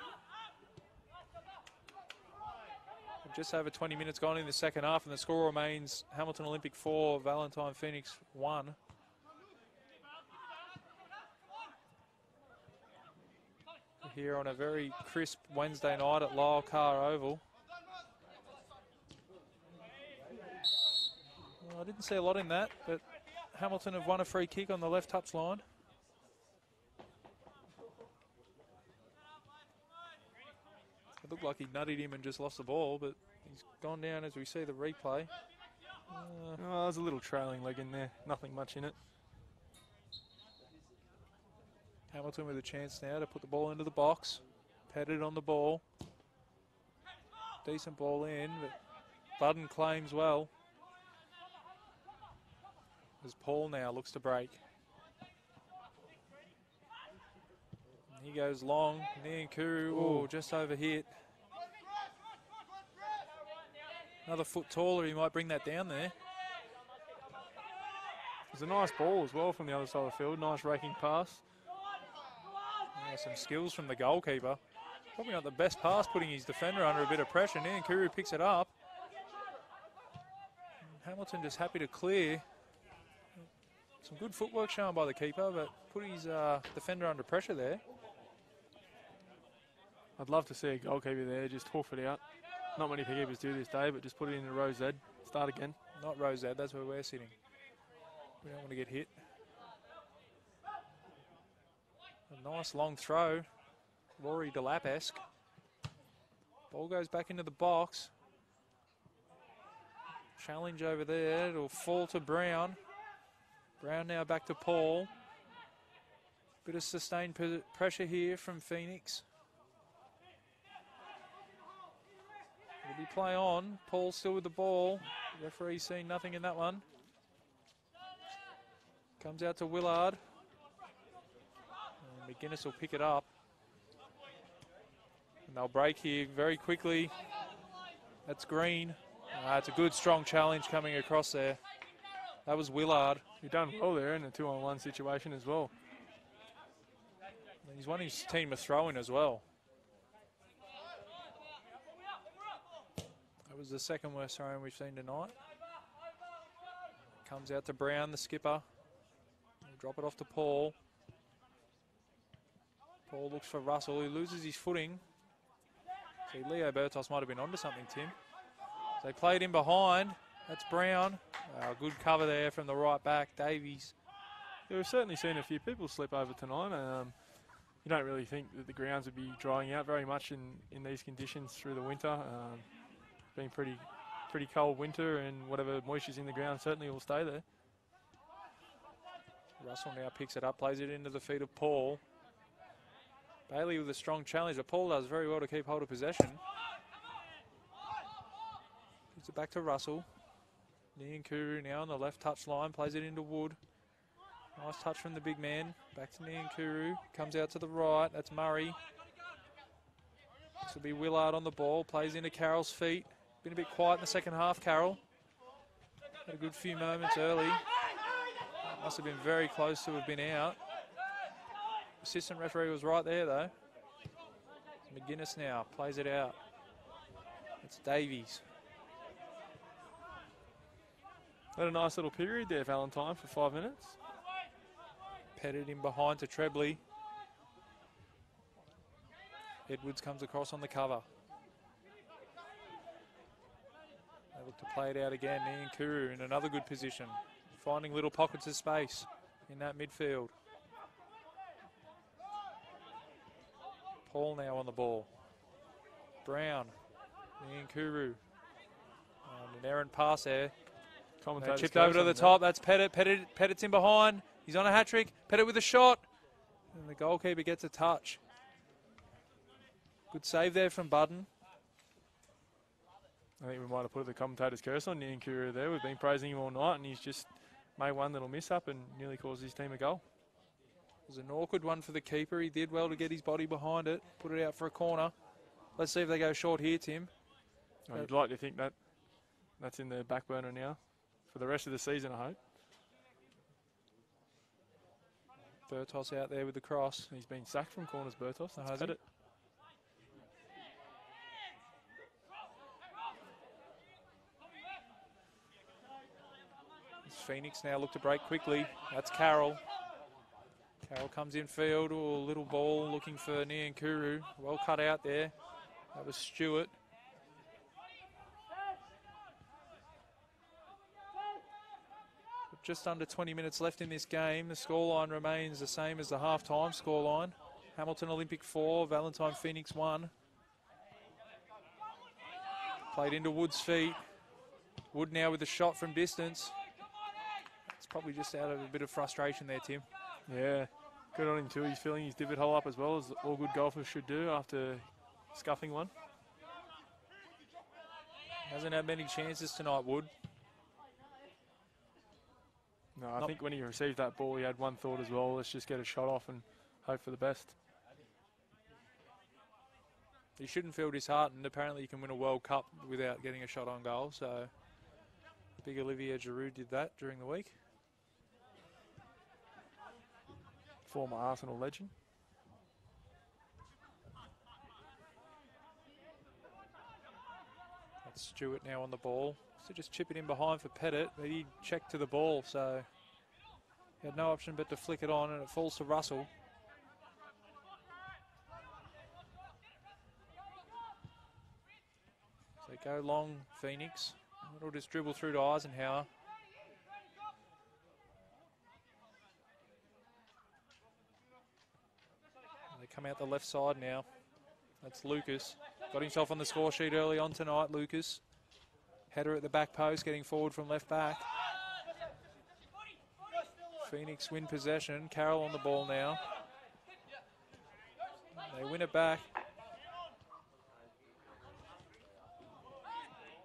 Just over 20 minutes gone in the second half, and the score remains Hamilton Olympic 4, Valentine Phoenix 1. Here on a very crisp Wednesday night at Lyle Carr Oval. Well, I didn't see a lot in that, but Hamilton have won a free kick on the left touch line. It looked like he nutted him and just lost the ball, but he's gone down as we see the replay. There's a little trailing leg in there, nothing much in it. Hamilton with a chance now to put the ball into the box. Pettit on the ball. Decent ball in, but Budden claims well. As Paul now looks to break. And he goes long. Nyankuru, just over hit. Another foot taller, he might bring that down there. It's a nice ball as well from the other side of the field. Nice raking pass. Yeah, some skills from the goalkeeper. Probably not the best pass, putting his defender under a bit of pressure. Nyankuru picks it up. Hamilton just happy to clear. Some good footwork shown by the keeper, but put his defender under pressure there. I'd love to see a goalkeeper there just hoof it out. Not many keepers do this day, but just put it in the row Z. Start again. Not row Z, that's where we're sitting. We don't want to get hit. A nice long throw. Rory Delap-esque. Ball goes back into the box. Challenge over there. It'll fall to Brown. Brown now back to Paul. Bit of sustained pressure here from Phoenix. It'll be play on. Paul still with the ball. Referee seeing nothing in that one. Comes out to Willard. And McGuinness will pick it up. And they'll break here very quickly. That's Green. It's a good, strong challenge coming across there. That was Willard. He done well there in a 2-on-1 situation as well. He's won his team a throw-in as well. That was the second worst throw-in we've seen tonight. Comes out to Brown, the skipper. He'll drop it off to Paul. Paul looks for Russell, who loses his footing. See, Leo Bertos might have been onto something, Tim. So they played in behind. That's Brown. Good cover there from the right back, Davies. Yeah, we've certainly seen a few people slip over tonight. You don't really think that the grounds would be drying out very much in these conditions through the winter. Been pretty cold winter, and whatever moisture's in the ground certainly will stay there. Russell now picks it up, plays it into the feet of Paul. Bailey with a strong challenge, but Paul does very well to keep hold of possession. Gives it back to Russell. Niankuru now on the left touch line, plays it into Wood. Nice touch from the big man. Back to Niankuru. Comes out to the right. That's Murray. This will be Willard on the ball. Plays into Carroll's feet. Been a bit quiet in the second half, Carroll. Had a good few moments early. Must have been very close to have been out. Assistant referee was right there, though. McGuinness now plays it out. It's Davies. Had a nice little period there, Valentine, for 5 minutes. Petted in behind to Trebley. Edwards comes across on the cover. They look to play it out again. Niankuru in another good position. Finding little pockets of space in that midfield. Paul now on the ball. Brown. Niankuru. An errant pass there. Chipped over to the top. That's Pettit. Pettit's in behind. He's on a hat-trick. Pettit with a shot. And the goalkeeper gets a touch. Good save there from Budden. I think we might have put the commentator's curse on Niankuru there. We've been praising him all night, and he's just made one little miss-up and nearly caused his team a goal. It was an awkward one for the keeper. He did well to get his body behind it. Put it out for a corner. Let's see if they go short here, Tim. Oh, you'd like to think that that's in the back burner now for the rest of the season, I hope. Bertos out there with the cross. He's been sacked from corners, Bertos. That's Pettit. Phoenix now look to break quickly. That's Carroll. Carroll comes in field. Oh, little ball looking for Niankuru. Well cut out there. That was Stewart. Just under 20 minutes left in this game. The scoreline remains the same as the half-time scoreline. Hamilton Olympic 4, Valentine Phoenix 1. Played into Wood's feet. Wood now with a shot from distance. It's probably just out of a bit of frustration there, Tim. Yeah, good on him too. He's filling his divot hole up as well, as all good golfers should do after scuffing one. Hasn't had many chances tonight, Wood. No, I think when he received that ball, he had one thought as well. Let's just get a shot off and hope for the best. He shouldn't feel disheartened. Apparently he can win a World Cup without getting a shot on goal. So big Olivier Giroud did that during the week. Former Arsenal legend. That's Stewart now on the ball. So just chip it in behind for Pettit, but he checked to the ball, so he had no option but to flick it on, and it falls to Russell. So go long, Phoenix. It'll just dribble through to Eisenhower. Come out the left side now. That's Lucas. Got himself on the score sheet early on tonight, Lucas. Header at the back post, getting forward from left back. Phoenix win possession. Carroll on the ball now. They win it back.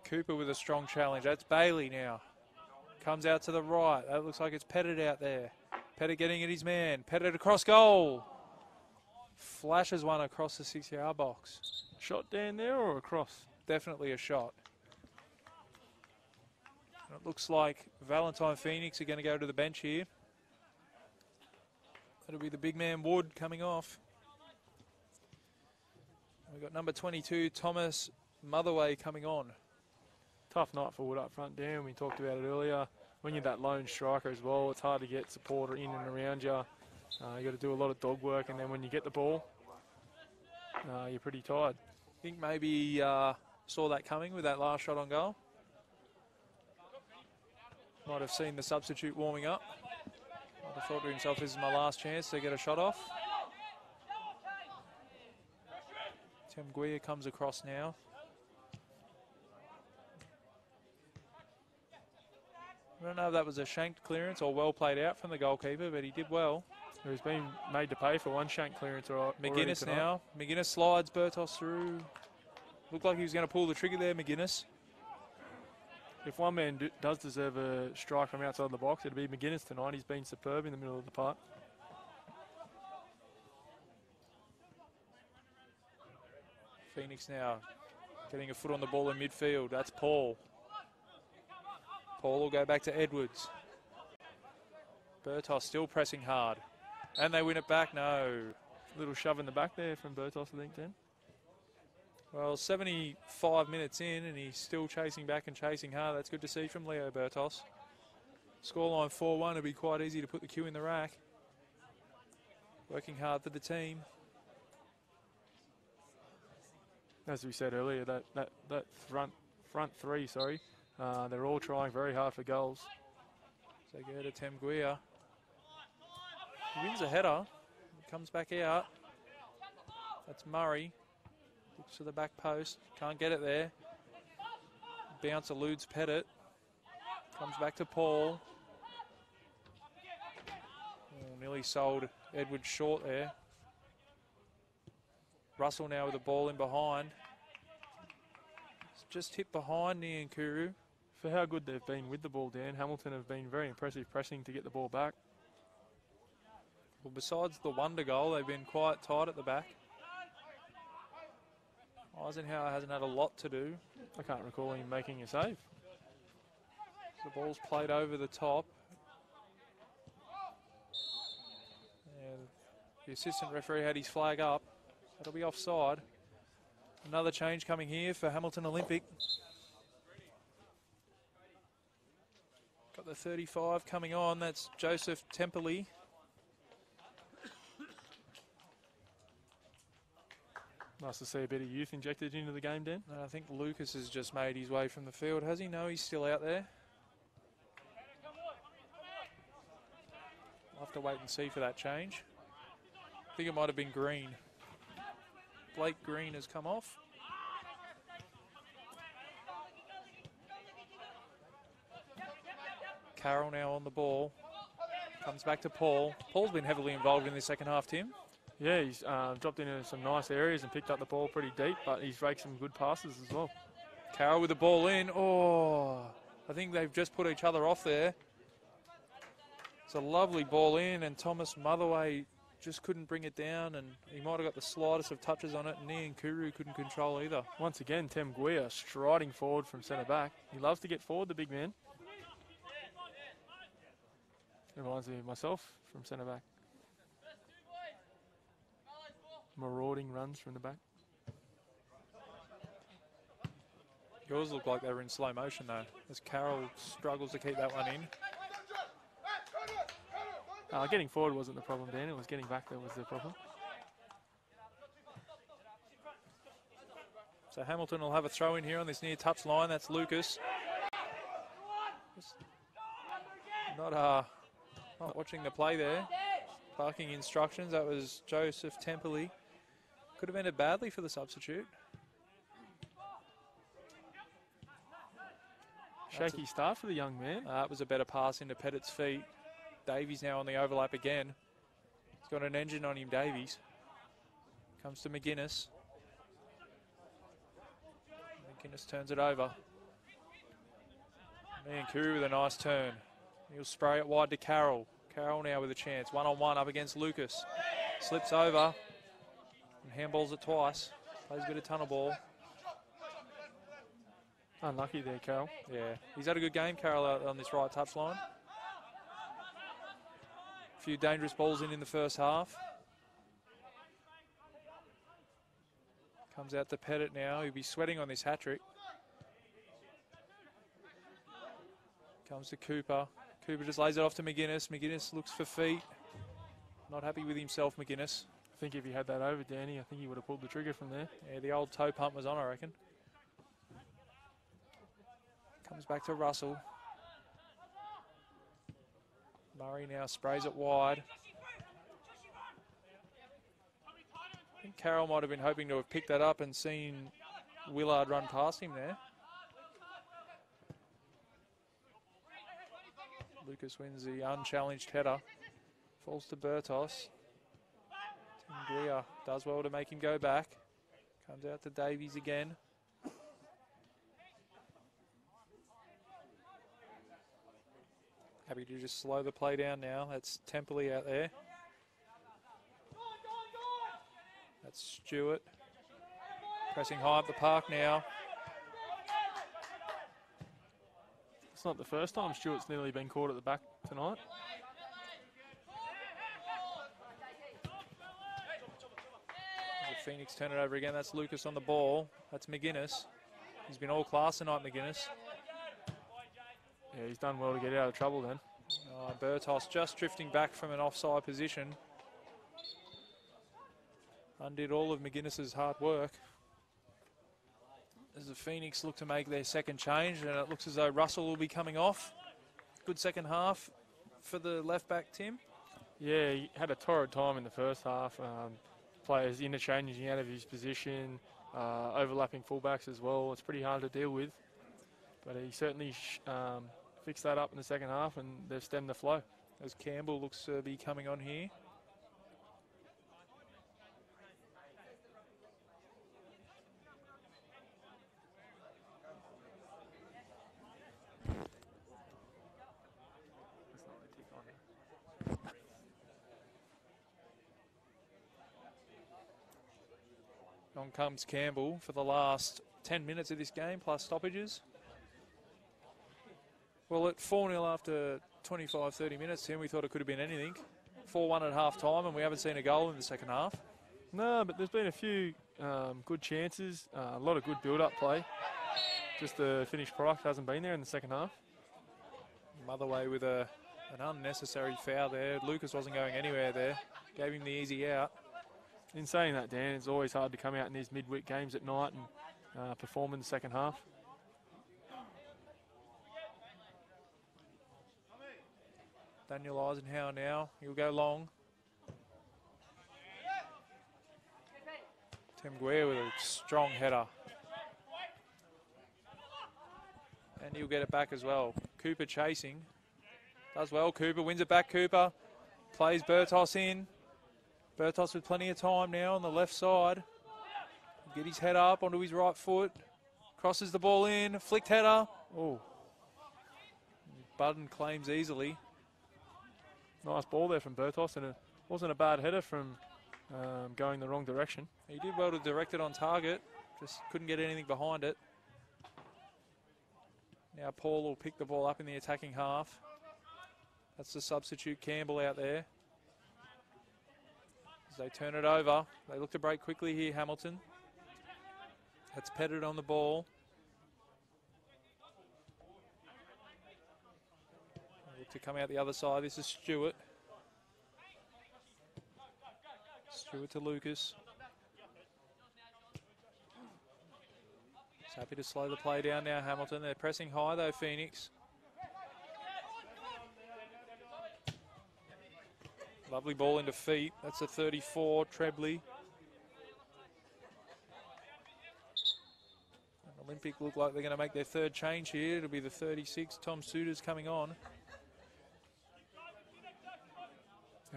Cooper with a strong challenge. That's Bailey now. Comes out to the right. That looks like it's Pettit out there. Pettit getting at his man. Pettit across goal. Flashes one across the 6-yard box. Shot down there or across? Definitely a shot. And it looks like Valentine Phoenix are going to go to the bench here. That'll be the big man Wood coming off. We've got number 22, Thomas Motherway, coming on. Tough night for Wood up front, Dan. We talked about it earlier. When you're that lone striker as well, it's hard to get support in and around you. You got to do a lot of dog work, and then when you get the ball, you're pretty tired. I think maybe saw that coming with that last shot on goal. Might have seen the substitute warming up. Might have thought to himself, this is my last chance to get a shot off. Tim Guia comes across now. I don't know if that was a shanked clearance or well played out from the goalkeeper, but he did well. He's been made to pay for one shank clearance. McGuinness now. McGuinness slides Bertos through. Looked like he was going to pull the trigger there, McGuinness. If one man does deserve a strike from outside the box, it'd be McGuinness tonight. He's been superb in the middle of the park. Phoenix now getting a foot on the ball in midfield. That's Paul. Paul will go back to Edwards. Bertos still pressing hard. And they win it back. No. Little shove in the back there from Bertos, I think, Dan. Well, 75 minutes in and he's still chasing back and chasing hard. That's good to see from Leo Bertos. Scoreline 4-1. It'll be quite easy to put the cue in the rack. Working hard for the team. As we said earlier, that front three, they're all trying very hard for goals. So go to Temguia. He wins a header. Comes back out. That's Murray. Looks to the back post. Can't get it there. Bounce eludes Pettit. Comes back to Paul. Oh, nearly sold Edwards short there. Russell now with the ball in behind. It's just hit behind Niankuru. For how good they've been with the ball, Dan, Hamilton have been very impressive pressing to get the ball back. Well, besides the wonder goal, they've been quite tight at the back. Eisenhower hasn't had a lot to do. I can't recall him making a save. The ball's played over the top. And the assistant referee had his flag up. That'll be offside. Another change coming here for Hamilton Olympic. Got the 35 coming on. That's Joseph Temperley. Nice to see a bit of youth injected into the game, Dan. And I think Lucas has just made his way from the field, has he? No, he's still out there. I'll have to wait and see for that change. I think it might have been Green. Blake Green has come off. Carroll now on the ball. Comes back to Paul. Paul's been heavily involved in the second half, Tim. Yeah, he's dropped into some nice areas and picked up the ball pretty deep, but he's raked some good passes as well. Carroll with the ball in. Oh, I think they've just put each other off there. It's a lovely ball in, and Thomas Motherway just couldn't bring it down, and he might have got the slightest of touches on it, and Niankuru couldn't control either. Once again, Tem Guia striding forward from centre back. He loves to get forward, the big man. Reminds me of myself from centre back. Marauding runs from the back. Yours look like they were in slow motion though, as Carroll struggles to keep that one in. Getting forward wasn't the problem, Dan. It was getting back that was the problem. So Hamilton will have a throw in here on this near touch line. That's Lucas. Just not watching the play there. Parking instructions. That was Joseph Temperley. Could have ended badly for the substitute. Shaky start for the young man. It was a better pass into Pettit's feet. Davies now on the overlap again. He's got an engine on him, Davies. Comes to McGuinness. McGuinness turns it over. Kuru with a nice turn. He'll spray it wide to Carroll. Carroll now with a chance. One-on-one up against Lucas. Slips over and handballs it twice. Plays a bit of tunnel ball. Unlucky there, Carroll. Yeah, he's had a good game, Carroll, out on this right touchline. A few dangerous balls in the first half. Comes out to Pettit now. He'll be sweating on this hat-trick. Comes to Cooper. Cooper just lays it off to McGuinness. McGuinness looks for feet. Not happy with himself, McGuinness. I think if he had that over, Danny, I think he would have pulled the trigger from there. Yeah, the old toe pump was on, I reckon. Comes back to Russell. Murray now sprays it wide. I think Carroll might have been hoping to have picked that up and seen Willard run past him there. Lucas wins the unchallenged header. Falls to Bertos. Tim Greer does well to make him go back. Comes out to Davies again. Happy to just slow the play down now. That's Templey out there. That's Stewart. Pressing high up the park now. It's not the first time Stewart's nearly been caught at the back tonight. Phoenix turn it over again. That's Lucas on the ball. That's McGuinness. He's been all class tonight, McGuinness. Yeah, he's done well to get out of trouble then. Bertos just drifting back from an offside position. Undid all of McGuinness's hard work. As the Phoenix look to make their second change, and it looks as though Russell will be coming off. Good second half for the left back, Tim. Yeah, he had a torrid time in the first half. Players interchanging out of his position, overlapping fullbacks as well. It's pretty hard to deal with. But he certainly fixed that up in the second half, and they've stemmed the flow. As Campbell looks to be coming on here. On comes Campbell for the last 10 minutes of this game, plus stoppages. Well, at 4-0 after 25, 30 minutes, Tim, we thought it could have been anything. 4-1 at half-time, and we haven't seen a goal in the second half. No, but there's been a few good chances, a lot of good build-up play. Just the finished product hasn't been there in the second half. Motherway with an unnecessary foul there. Lucas wasn't going anywhere there. Gave him the easy out. In saying that, Dan, it's always hard to come out in these midweek games at night and perform in the second half. Daniel Eisenhower now. He'll go long. Tim Guare with a strong header. And he'll get it back as well. Cooper chasing. Does well. Cooper wins it back. Cooper plays Bertos in. Bertos with plenty of time now on the left side. Get his head up onto his right foot. Crosses the ball in. Flicked header. Oh. Budden claims easily. Nice ball there from Bertos, and it wasn't a bad header from going the wrong direction. He did well to direct it on target. Just couldn't get anything behind it. Now Paul will pick the ball up in the attacking half. That's the substitute Campbell out there. As they turn it over, they look to break quickly here, Hamilton. That's Pettit on the ball. They look to come out the other side. This is Stewart. Stewart to Lucas. He's happy to slow the play down now, Hamilton. They're pressing high though, Phoenix. Lovely ball into feet. That's a 34, Trebley. Olympic look like they're going to make their third change here. It'll be the 36, Tom Suitors coming on.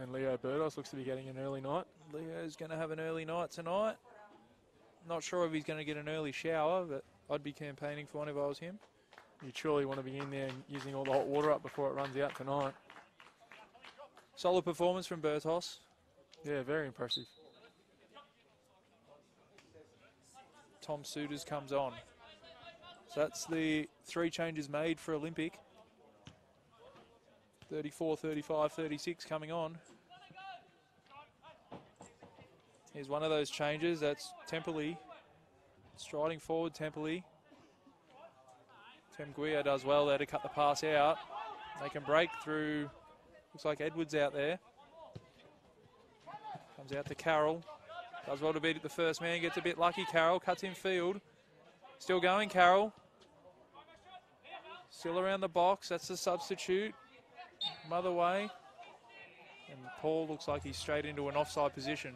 And Leo Burdos looks to be getting an early night. Leo's going to have an early night tonight. Not sure if he's going to get an early shower, but I'd be campaigning for one if I was him. You truly want to be in there and using all the hot water up before it runs out tonight. Solid performance from Bertos. Yeah, very impressive. Tom Suitors comes on. So that's the 3 changes made for Olympic. 34, 35, 36 coming on. Here's one of those changes. That's Temperley. Striding forward, Temperley. Temguia does well there to cut the pass out. They can break through. Looks like Edwards out there. Comes out to Carroll. Does well to beat it the first man. Gets a bit lucky. Carroll cuts in field. Still going, Carroll. Still around the box. That's the substitute. Motherway. And Paul looks like he's straight into an offside position.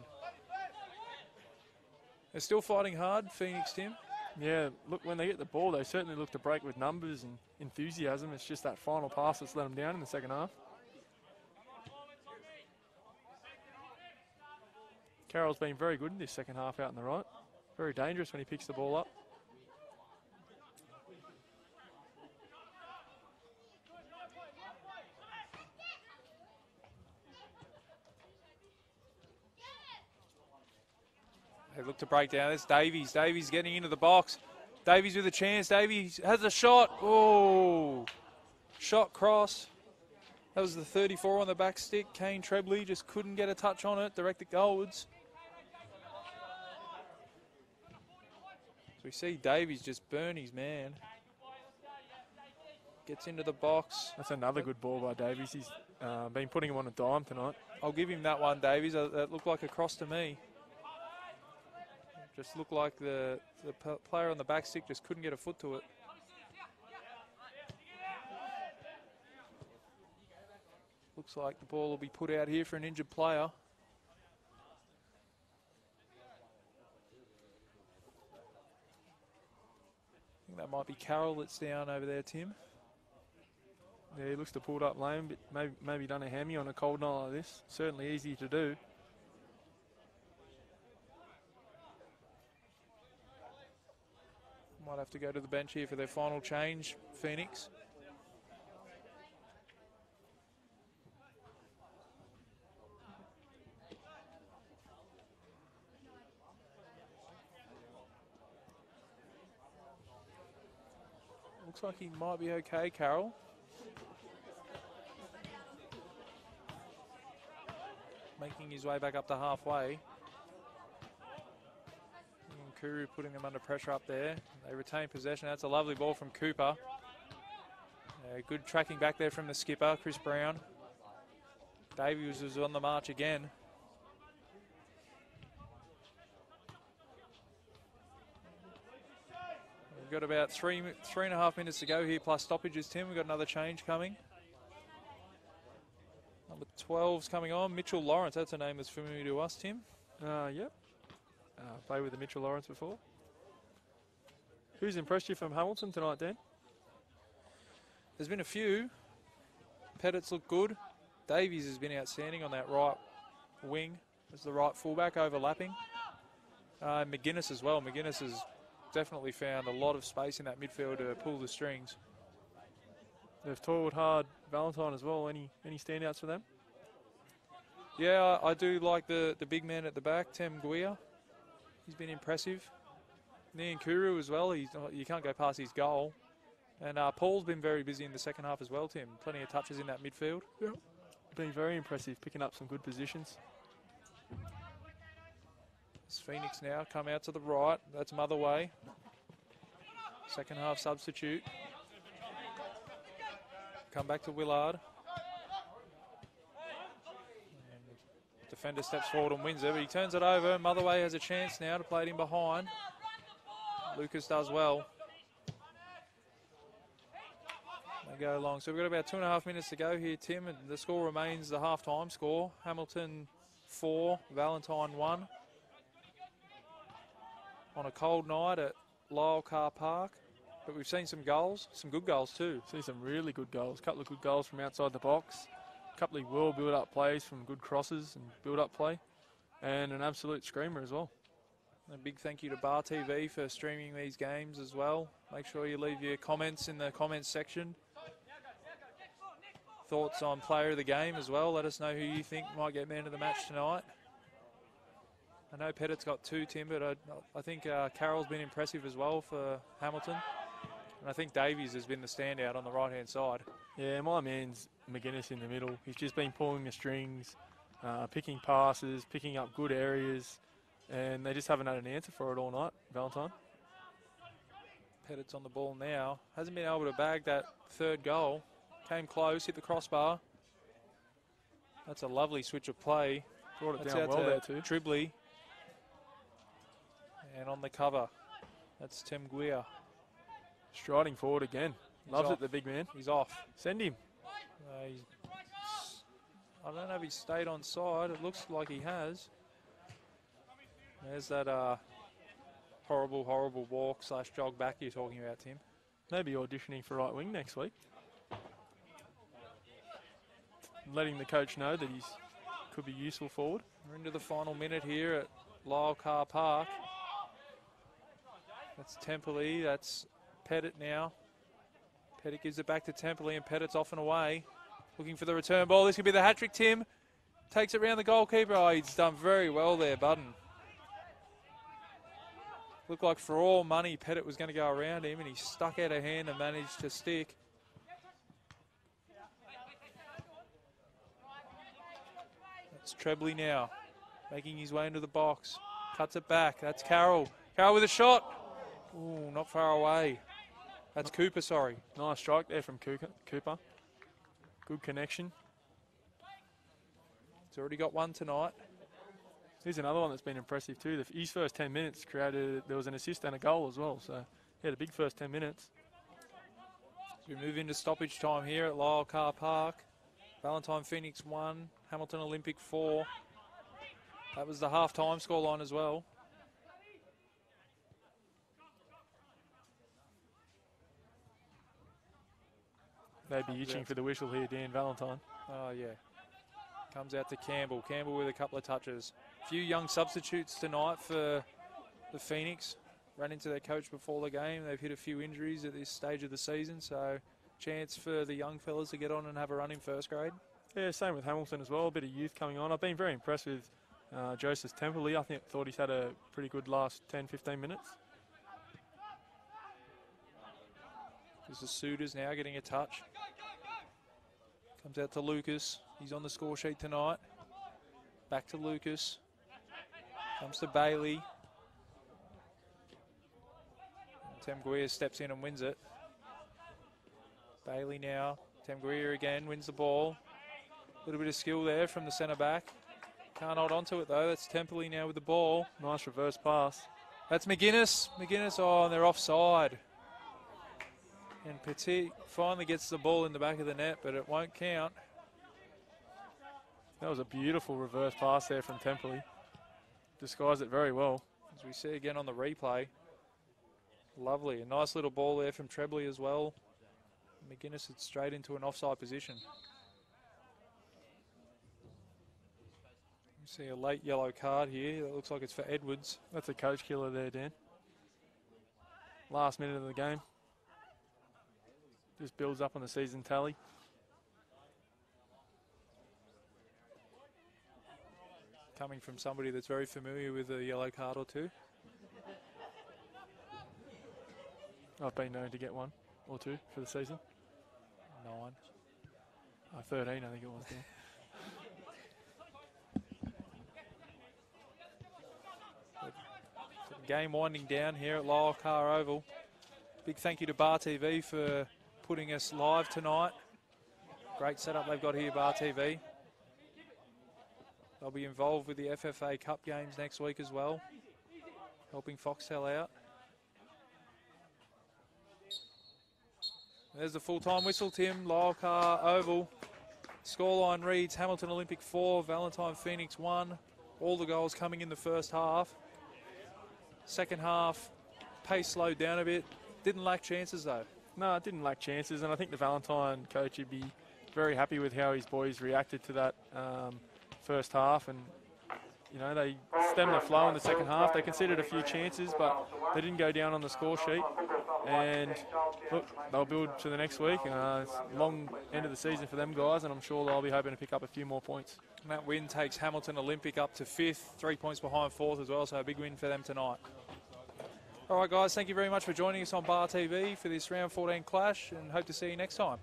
They're still fighting hard, Phoenix, Tim. Yeah, look, when they get the ball, they certainly look to break with numbers and enthusiasm. It's just that final pass that's let them down in the second half. Carroll's been very good in this second half out in the right. Very dangerous when he picks the ball up. They look to break down. There's Davies. Davies getting into the box. Davies with a chance. Davies has a shot. Oh, shot cross. That was the 34 on the back stick. Kane Trebley just couldn't get a touch on it. Directed goalwards. So we see Davies just burn his man. Gets into the box. That's another good ball by Davies. He's been putting him on a dime tonight. I'll give him that one, Davies. That looked like a cross to me. Just looked like the player on the back stick just couldn't get a foot to it. Looks like the ball will be put out here for an injured player. I think that might be Carroll that's down over there, Tim. Yeah, he looks to pull it up lame, but maybe done a hammy on a cold night like this. Certainly easy to do. Might have to go to the bench here for their final change, Phoenix. Looks like he might be okay, Carroll. Making his way back up to halfway. Kuru putting them under pressure up there. They retain possession. That's a lovely ball from Cooper. Good tracking back there from the skipper, Chris Brown. Davies was on the march again. We've got about three and a half minutes to go here, plus stoppages, Tim. We've got another change coming. Number 12's coming on. Mitchell Lawrence. That's a name that's familiar to us, Tim. Yep. Played with the Mitchell Lawrence before. Who's impressed you from Hamilton tonight, Dan? There's been a few. Pettit's looked good. Davies has been outstanding on that right wing as the right fullback overlapping. McGuinness as well. McGuinness has definitely found a lot of space in that midfield to pull the strings. They've toiled hard. Valentine as well. Any standouts for them? Yeah, I do like the big man at the back, Tem Guia. He's been impressive. Nian Kuru as well. You can't go past his goal. And Paul's been very busy in the second half as well, Tim. Plenty of touches in that midfield. Yep. Been very impressive, picking up some good positions. It's Phoenix now come out to the right. That's Motherway. Second half substitute. Come back to Willard. Defender steps forward and wins it, but he turns it over. Motherway has a chance now to play it in behind. Lucas does well. They go long. So we've got about 2.5 minutes to go here, Tim, and the score remains the half-time score. Hamilton 4, Valentine 1. On a cold night at Lyle Car Park. But we've seen some goals, some good goals too. See some really good goals. A couple of good goals from outside the box. A couple of well built-up plays from good crosses and build-up play. And an absolute screamer as well. A big thank you to Bar TV for streaming these games as well. Make sure you leave your comments in the comments section. Thoughts on player of the game as well. Let us know who you think might get man of the match tonight. I know Pettit's got 2, Tim, but I think Carroll's been impressive as well for Hamilton. And I think Davies has been the standout on the right-hand side. Yeah, my man's McGuinness in the middle. He's just been pulling the strings, picking passes, picking up good areas, and they just haven't had an answer for it all night, Valentine. Pettit's on the ball now. Hasn't been able to bag that 3rd goal. Came close, hit the crossbar. That's a lovely switch of play. Brought it That's down out well to there too. Tribley. And on the cover, that's Tim Guia. Striding forward again. Loves it, the big man. He's off. Send him. I don't know if he stayed on side. It looks like he has. There's that horrible, horrible walk / jog back you're talking about, Tim. Maybe auditioning for right wing next week. Letting the coach know that he could be useful forward. We're into the final minute here at Lyle Car Park. That's Temperley, that's Pettit now. Pettit gives it back to Temperley and Pettit's off and away. Looking for the return ball. This could be the hat-trick, Tim. Takes it round the goalkeeper. Oh, he's done very well there, Budden. Looked like for all money Pettit was going to go around him and he stuck out a hand and managed to stick. That's Trebley now, making his way into the box. Cuts it back. That's Carroll. Carroll with a shot. Ooh, not far away. That's Cooper, sorry. Nice strike there from Cooper. Good connection. He's already got one tonight. Here's another one that's been impressive too. His first 10 minutes there was an assist and a goal as well. So he had a big first 10 minutes. So we move into stoppage time here at Lyle Car Park. Valentine Phoenix 1, Hamilton Olympic 4. That was the half-time scoreline as well. They'd be itching for the whistle here, Dan Valentine. Oh, yeah. Comes out to Campbell. Campbell with a couple of touches. A few young substitutes tonight for the Phoenix. Ran into their coach before the game. They've hit a few injuries at this stage of the season, so chance for the young fellas to get on and have a run in first grade. Yeah, same with Hamilton as well. A bit of youth coming on. I've been very impressed with Joseph Temperley. I thought he's had a pretty good last 10-15 minutes. There's the Suitors now getting a touch. Comes out to Lucas. He's on the score sheet tonight. Back to Lucas. Comes to Bailey. Temguia steps in and wins it. Bailey now. Temguia again wins the ball. A little bit of skill there from the centre back. Can't hold on to it though. That's Temperley now with the ball. Nice reverse pass. That's McGuinness. McGuinness, oh, and they're offside. And Petit finally gets the ball in the back of the net, but it won't count. That was a beautiful reverse pass there from Temperley. Disguised it very well. As we see again on the replay. Lovely. A nice little ball there from Trebley as well. McGuinness is straight into an offside position. We see a late yellow card here. That looks like it's for Edwards. That's a coach killer there, Dan. Last minute of the game. Just builds up on the season tally. Coming from somebody that's very familiar with a yellow card or two. I've been known to get one or two for the season. 9. 13, I think it was. Game winding down here at Lyle Car Oval. Big thank you to Bar TV for putting us live tonight. Great setup they've got here, Bar TV. They'll be involved with the FFA Cup games next week as well, helping Foxtel out. There's the full-time whistle, Tim. Lyle Car Oval. Scoreline reads Hamilton Olympic 4, Valentine Phoenix 1. All the goals coming in the first half. Second half, pace slowed down a bit. Didn't lack chances, though. No, it didn't lack chances, and I think the Valentine coach would be very happy with how his boys reacted to that first half. And, you know, they stemmed the flow in the second half. They conceded a few chances, but they didn't go down on the score sheet. And, look, they'll build to the next week. It's a long end of the season for them guys, and I'm sure they'll be hoping to pick up a few more points. And that win takes Hamilton Olympic up to 5th, 3 points behind 4th as well, so a big win for them tonight. All right, guys, thank you very much for joining us on Bar TV for this round 14 clash, and hope to see you next time.